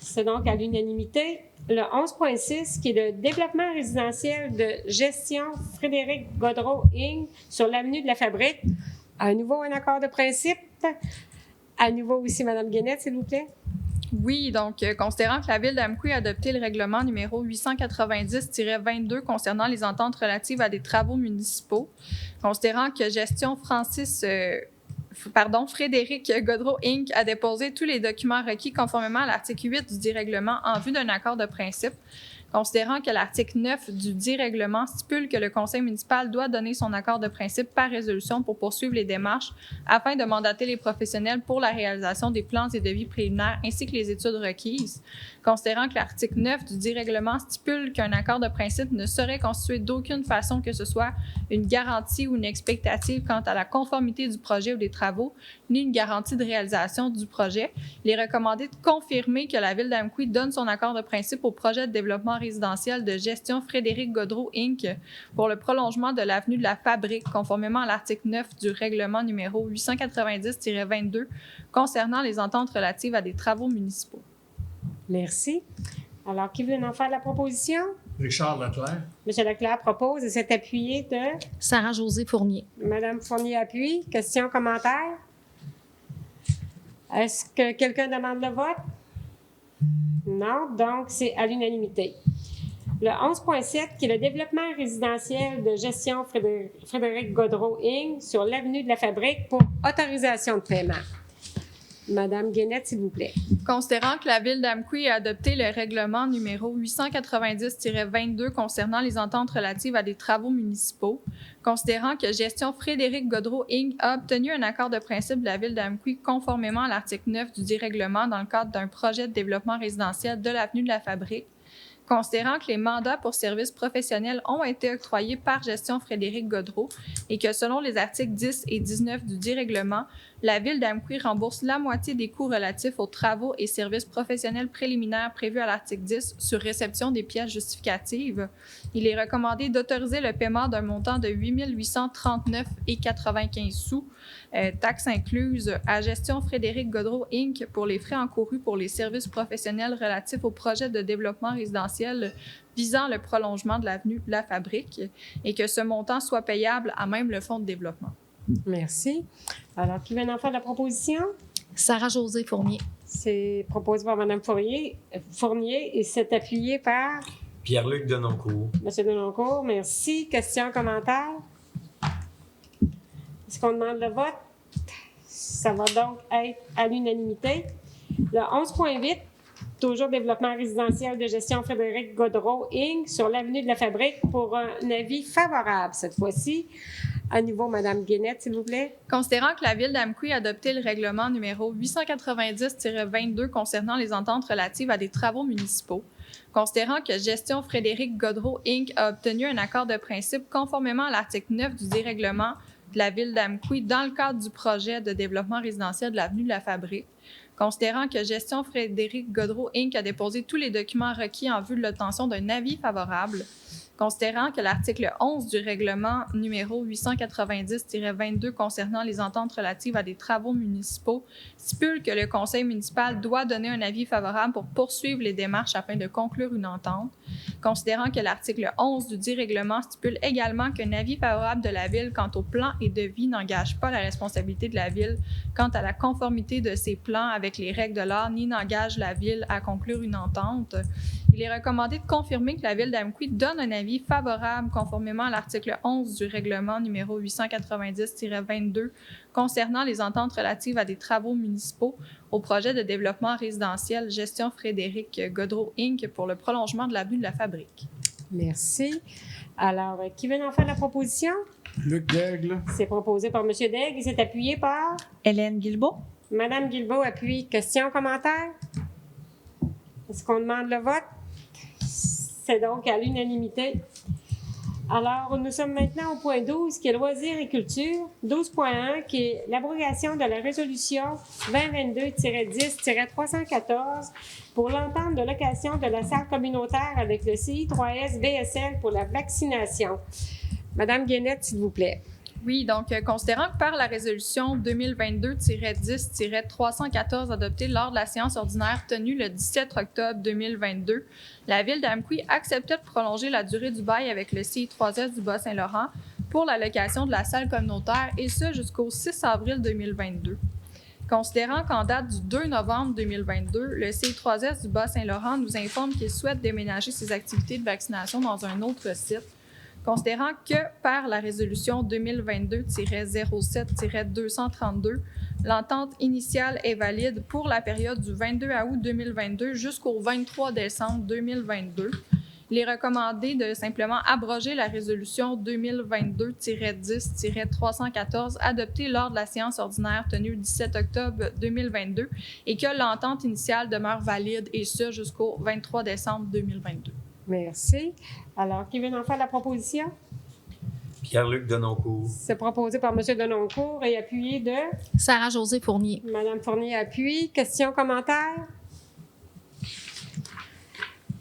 c'est donc à l'unanimité. Le 11.6, qui est le développement résidentiel de gestion Frédéric Godreau Inc. sur l'avenue de la Fabrique. À nouveau, un accord de principe. À nouveau aussi, Mme Guénette, s'il vous plaît. Oui, donc, considérant que la Ville d'Amqui a adopté le règlement numéro 890-22 concernant les ententes relatives à des travaux municipaux, considérant que gestion Frédéric Godreau Inc. a déposé tous les documents requis conformément à l'article 8 du dit règlement en vue d'un accord de principe, considérant que l'article 9 du dit règlement stipule que le conseil municipal doit donner son accord de principe par résolution pour poursuivre les démarches afin de mandater les professionnels pour la réalisation des plans et devis préliminaires ainsi que les études requises, considérant que l'article 9 du dit règlement stipule qu'un accord de principe ne saurait constituer d'aucune façon que ce soit une garantie ou une expectative quant à la conformité du projet ou des travaux, ni une garantie de réalisation du projet. Il est recommandé de confirmer que la Ville d'Amqui donne son accord de principe au projet de développement résidentiel de gestion Frédéric Godreau Inc. pour le prolongement de l'avenue de la Fabrique, conformément à l'article 9 du règlement numéro 890-22 concernant les ententes relatives à des travaux municipaux. Merci. Alors, qui veut en faire la proposition? Richard Leclerc. M. Leclerc propose et c'est appuyé de? Sarah-Josée Fournier. Mme Fournier appuie. Questions, commentaires? Est-ce que quelqu'un demande le vote? Non, donc c'est à l'unanimité. Le 11.7, qui est le développement résidentiel de gestion Frédéric Godreau Inc. sur l'avenue de la Fabrique pour autorisation de paiement. Madame Guénette, s'il vous plaît. Considérant que la Ville d'Amqui a adopté le règlement numéro 890-22 concernant les ententes relatives à des travaux municipaux, considérant que gestion Frédéric Godreau Inc. a obtenu un accord de principe de la Ville d'Amqui conformément à l'article 9 du dit règlement dans le cadre d'un projet de développement résidentiel de l'avenue de la Fabrique, considérant que les mandats pour services professionnels ont été octroyés par gestion Frédéric Godreau et que selon les articles 10 et 19 du dit règlement, la Ville d'Amqui rembourse la moitié des coûts relatifs aux travaux et services professionnels préliminaires prévus à l'article 10 sur réception des pièces justificatives. Il est recommandé d'autoriser le paiement d'un montant de 8 839,95 sous, taxes incluses, à gestion Frédéric Godreau Inc. pour les frais encourus pour les services professionnels relatifs au projet de développement résidentiel visant le prolongement de l'avenue de la Fabrique et que ce montant soit payable à même le fonds de développement. Merci. Alors, qui vient d'en faire la proposition? Sarah-Josée Fournier. C'est proposé par Mme Fournier et c'est appuyé par? Pierre-Luc Denoncourt. M. Denoncourt, merci. Questions, commentaires? Est-ce qu'on demande le vote? Ça va donc être à l'unanimité. Le 11.8, toujours développement résidentiel de gestion Frédéric Godreau Inc. sur l'avenue de la Fabrique pour un avis favorable cette fois-ci. À nouveau, Mme Guénette, s'il vous plaît. Considérant que la Ville d'Amqui a adopté le règlement numéro 890-22 concernant les ententes relatives à des travaux municipaux, considérant que gestion Frédéric Godreau Inc. a obtenu un accord de principe conformément à l'article 9 du dit règlement de la Ville d'Amqui dans le cadre du projet de développement résidentiel de l'avenue de la Fabrique, considérant que gestion Frédéric Godreau Inc. a déposé tous les documents requis en vue de l'obtention d'un avis favorable, considérant que l'article 11 du règlement numéro 890-22 concernant les ententes relatives à des travaux municipaux stipule que le conseil municipal doit donner un avis favorable pour poursuivre les démarches afin de conclure une entente, considérant que l'article 11 du dit règlement stipule également qu'un avis favorable de la Ville quant aux plans et devis n'engage pas la responsabilité de la Ville quant à la conformité de ces plans avec les règles de l'art, ni n'engage la Ville à conclure une entente. Il est recommandé de confirmer que la Ville d'Amqui donne un avis favorable conformément à l'article 11 du règlement numéro 890-22 concernant les ententes relatives à des travaux municipaux au projet de développement résidentiel gestion Frédéric Godreau Inc. pour le prolongement de l'avenue de la Fabrique. Merci. Alors, qui veut en faire la proposition? Luc Daigle. C'est proposé par M. Daigle et c'est appuyé par Hélène Guilbeault. Mme Guilbeault. Appuie. Questions, commentaires? Est-ce qu'on demande le vote? C'est donc à l'unanimité. Alors, nous sommes maintenant au point 12, qui est loisirs et culture. 12.1, qui est l'abrogation de la résolution 2022-10-314 pour l'entente de location de la salle communautaire avec le CI3S BSL pour la vaccination. Madame Guénette, s'il vous plaît. Oui, donc, considérant que par la résolution 2022-10-314 adoptée lors de la séance ordinaire tenue le 17 octobre 2022, la Ville d'Amqui acceptait de prolonger la durée du bail avec le CI3S du Bas-Saint-Laurent pour la location de la salle communautaire, et ce jusqu'au 6 avril 2022. Considérant qu'en date du 2 novembre 2022, le CI3S du Bas-Saint-Laurent nous informe qu'il souhaite déménager ses activités de vaccination dans un autre site, considérant que par la résolution 2022-07-232, l'entente initiale est valide pour la période du 22 août 2022 jusqu'au 23 décembre 2022, il est recommandé de simplement abroger la résolution 2022-10-314 adoptée lors de la séance ordinaire tenue le 17 octobre 2022 et que l'entente initiale demeure valide, et ce jusqu'au 23 décembre 2022. Merci. Alors, qui veut en faire la proposition? Pierre-Luc Denoncourt. C'est proposé par M. Denoncourt et appuyé de Sarah-Josée Fournier. Mme Fournier appuie. Questions, commentaires?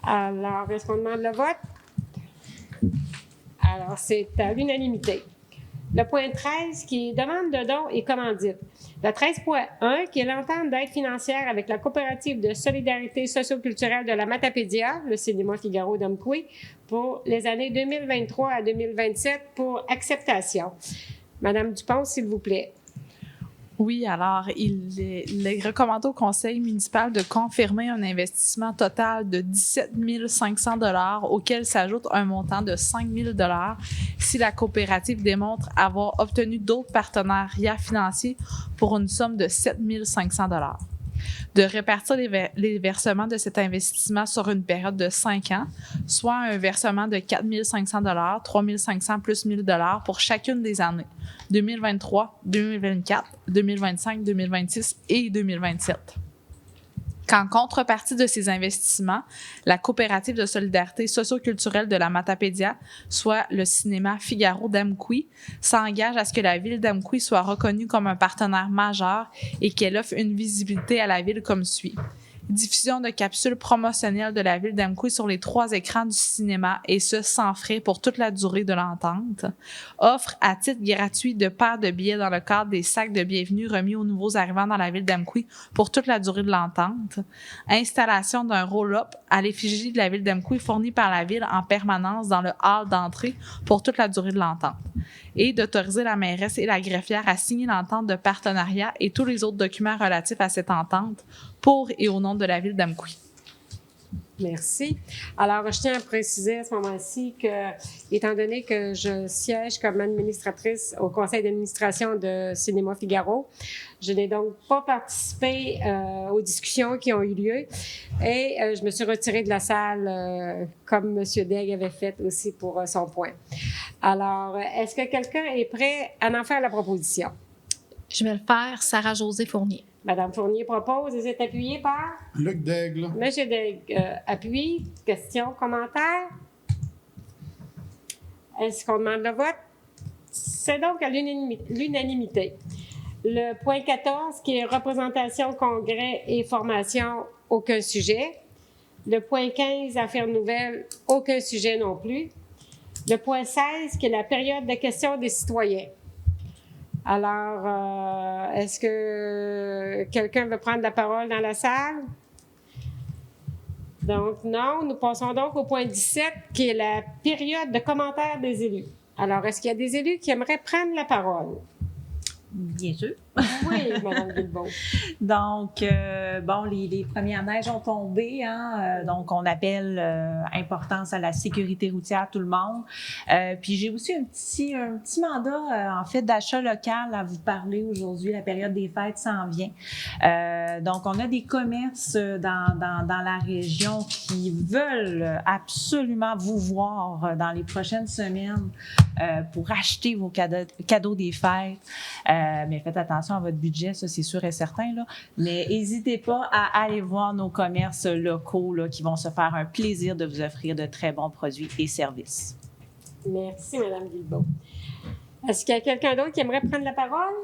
Alors, est-ce qu'on demande le vote? Alors, c'est à l'unanimité. Le point 13, qui est demande de dons et commandite. Le 13.1, qui est l'entente d'aide financière avec la coopérative de solidarité socio-culturelle de la Matapédia, le cinéma Figaro d'Amqui, pour les années 2023 à 2027 pour acceptation. Madame Dupont, s'il vous plaît. Oui, alors, il est recommandé au conseil municipal de confirmer un investissement total de 17 500 $ auquel s'ajoute un montant de 5 000 $ si la coopérative démontre avoir obtenu d'autres partenariats financiers pour une somme de 7 500 $. De répartir les versements de cet investissement sur une période de 5 ans, soit un versement de 4 500 $, 3 500 plus 1 000 $ pour chacune des années 2023, 2024, 2025, 2026 et 2027. Qu'en contrepartie de ces investissements, la coopérative de solidarité socio-culturelle de la Matapédia, soit le cinéma Figaro d'Amqui, s'engage à ce que la Ville d'Amqui soit reconnue comme un partenaire majeur et qu'elle offre une visibilité à la Ville comme suit. Diffusion de capsules promotionnelles de la Ville d'Amqui sur les 3 écrans du cinéma, et ce, sans frais pour toute la durée de l'entente. Offre à titre gratuit de paires de billets dans le cadre des sacs de bienvenue remis aux nouveaux arrivants dans la Ville d'Amqui pour toute la durée de l'entente. Installation d'un roll-up à l'effigie de la Ville d'Amqui fourni par la Ville en permanence dans le hall d'entrée pour toute la durée de l'entente. Et d'autoriser la mairesse et la greffière à signer l'entente de partenariat et tous les autres documents relatifs à cette entente pour et au nom de la Ville d'Amqui. Merci. Alors, je tiens à préciser à ce moment-ci que, étant donné que je siège comme administratrice au conseil d'administration de Cinéma Figaro, je n'ai donc pas participé aux discussions qui ont eu lieu et je me suis retirée de la salle comme M. Daigle avait fait aussi pour son point. Alors, est-ce que quelqu'un est prêt à en faire la proposition? Je vais le faire, Sarah-Josée Fournier. Madame Fournier propose et c'est appuyé par? Luc Daigle. Monsieur Daigle appuie. Questions, commentaires? Est-ce qu'on demande le vote? C'est donc à l'unanimité. Le point 14, qui est représentation, congrès et formation, aucun sujet. Le point 15, affaires nouvelles, aucun sujet non plus. Le point 16, qui est la période de questions des citoyens. Alors, est-ce que quelqu'un veut prendre la parole dans la salle? Donc, non. Nous passons donc au point 17, qui est la période de commentaires des élus. Alors, est-ce qu'il y a des élus qui aimeraient prendre la parole? Bien sûr. Oui, Mme Guilbeault. Donc, les premières neiges ont tombé, hein, donc on appelle importance à la sécurité routière, tout le monde. Puis j'ai aussi un petit mandat, en fait, d'achat local à vous parler aujourd'hui. La période des fêtes s'en vient. Donc, on a des commerces dans la région qui veulent absolument vous voir dans les prochaines semaines pour acheter vos cadeaux des fêtes. Mais faites attention à votre budget, ça c'est sûr et certain, là. Mais n'hésitez pas à aller voir nos commerces locaux là, qui vont se faire un plaisir de vous offrir de très bons produits et services. Merci, Mme Guilbeault. Est-ce qu'il y a quelqu'un d'autre qui aimerait prendre la parole?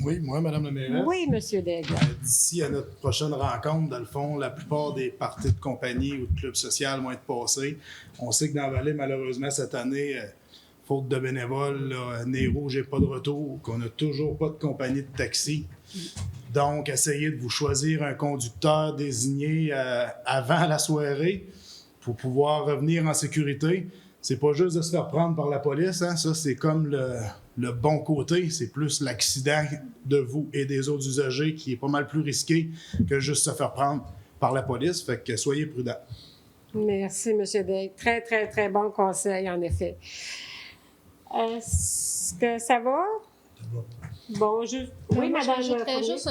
Oui, moi, Mme la mairesse. Oui, M. Daigle. D'ici à notre prochaine rencontre, dans le fond, la plupart des parties de compagnie ou de clubs social vont être passés. On sait que dans la vallée, malheureusement, cette année, faute de bénévoles, là, Nez Rouge n'est pas de retour, qu'on n'a toujours pas de compagnie de taxi. Donc, essayez de vous choisir un conducteur désigné avant la soirée pour pouvoir revenir en sécurité. C'est pas juste de se faire prendre par la police, hein? Ça, c'est comme le bon côté. C'est plus l'accident de vous et des autres usagers qui est pas mal plus risqué que juste se faire prendre par la police. Fait que soyez prudents. Merci, M. Daigle. Très, très, très bon conseil, en effet. Est-ce que ça va? Ça va. Bon, oui, Moi, madame. j'ajouterais juste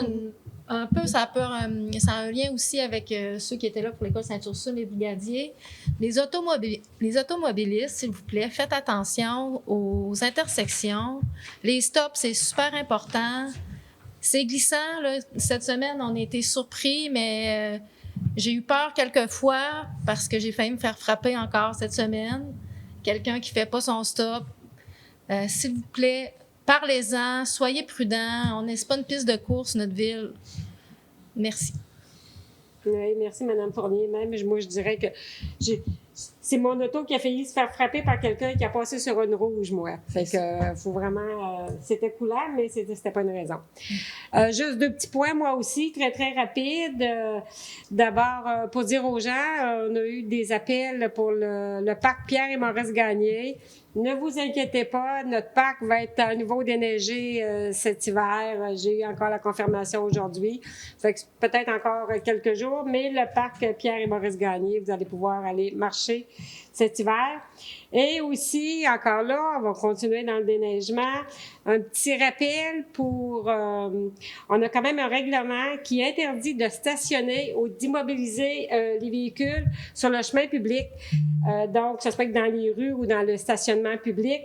un peu, ça a un lien aussi avec ceux qui étaient là pour l'école Saint-Ursule, les brigadiers. Les automobilistes, s'il vous plaît, faites attention aux intersections. Les stops, c'est super important. C'est glissant, là. Cette semaine, on a été surpris, mais j'ai eu peur quelques fois parce que j'ai failli me faire frapper encore cette semaine. Quelqu'un qui ne fait pas son stop. S'il vous plaît, parlez-en, soyez prudents. On n'est pas une piste de course, notre ville. Merci. Oui, merci, Mme Fournier. Même, moi, je dirais que c'est mon auto qui a failli se faire frapper par quelqu'un qui a passé sur une rouge, moi. Fait que faut vraiment... c'était coulable, mais c'était pas une raison. Juste 2 petits points, moi aussi, très, très rapides. D'abord, pour dire aux gens, on a eu des appels pour le parc Pierre et Maurice Gagné. Ne vous inquiétez pas, notre parc va être à nouveau déneigé cet hiver. J'ai eu encore la confirmation aujourd'hui. Fait que peut-être encore quelques jours, mais le parc Pierre et Maurice Gagné, vous allez pouvoir aller marcher cet hiver. Et aussi, encore là, on va continuer dans le déneigement. Un petit rappel pour... on a quand même un règlement qui interdit de stationner ou d'immobiliser les véhicules sur le chemin public. Donc, ça se peut que dans les rues ou dans le stationnement public.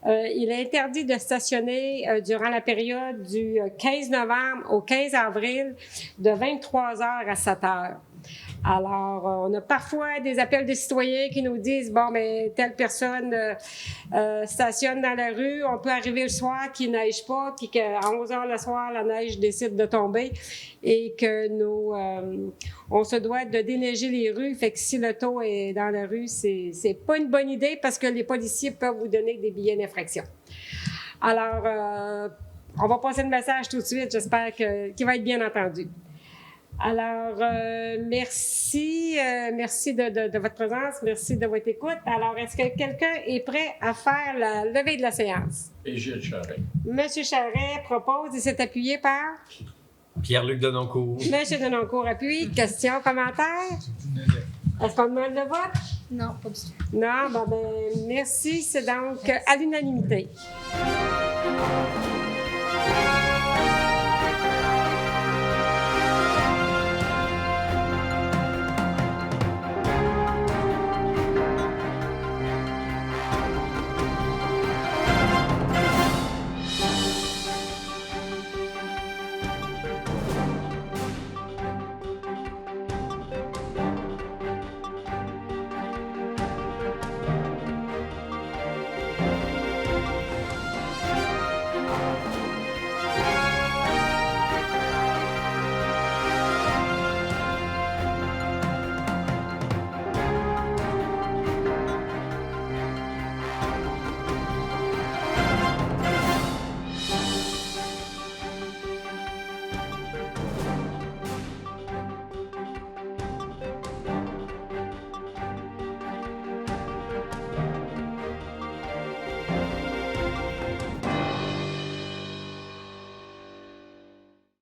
Il est interdit de stationner durant la période du 15 novembre au 15 avril de 23h à 7h. Alors, on a parfois des appels de citoyens qui nous disent « Bon, mais telle personne stationne dans la rue, on peut arriver le soir qu'il neige pas, puis qu'à 11h le soir, la neige décide de tomber et que on se doit de déneiger les rues. Fait que si l'auto est dans la rue, c'est pas une bonne idée parce que les policiers peuvent vous donner des billets d'infraction. Alors, on va passer le message tout de suite. J'espère qu'il va être bien entendu. Alors, merci de votre présence, merci de votre écoute. Alors, est-ce que quelqu'un est prêt à faire la levée de la séance? Et Gilles Charret. Monsieur Charret propose et s'est appuyé par? Pierre-Luc Denoncourt. Monsieur Denoncourt appuie. Questions, commentaires? Est-ce qu'on demande le vote? Non, pas du tout. Non, merci. C'est donc à l'unanimité.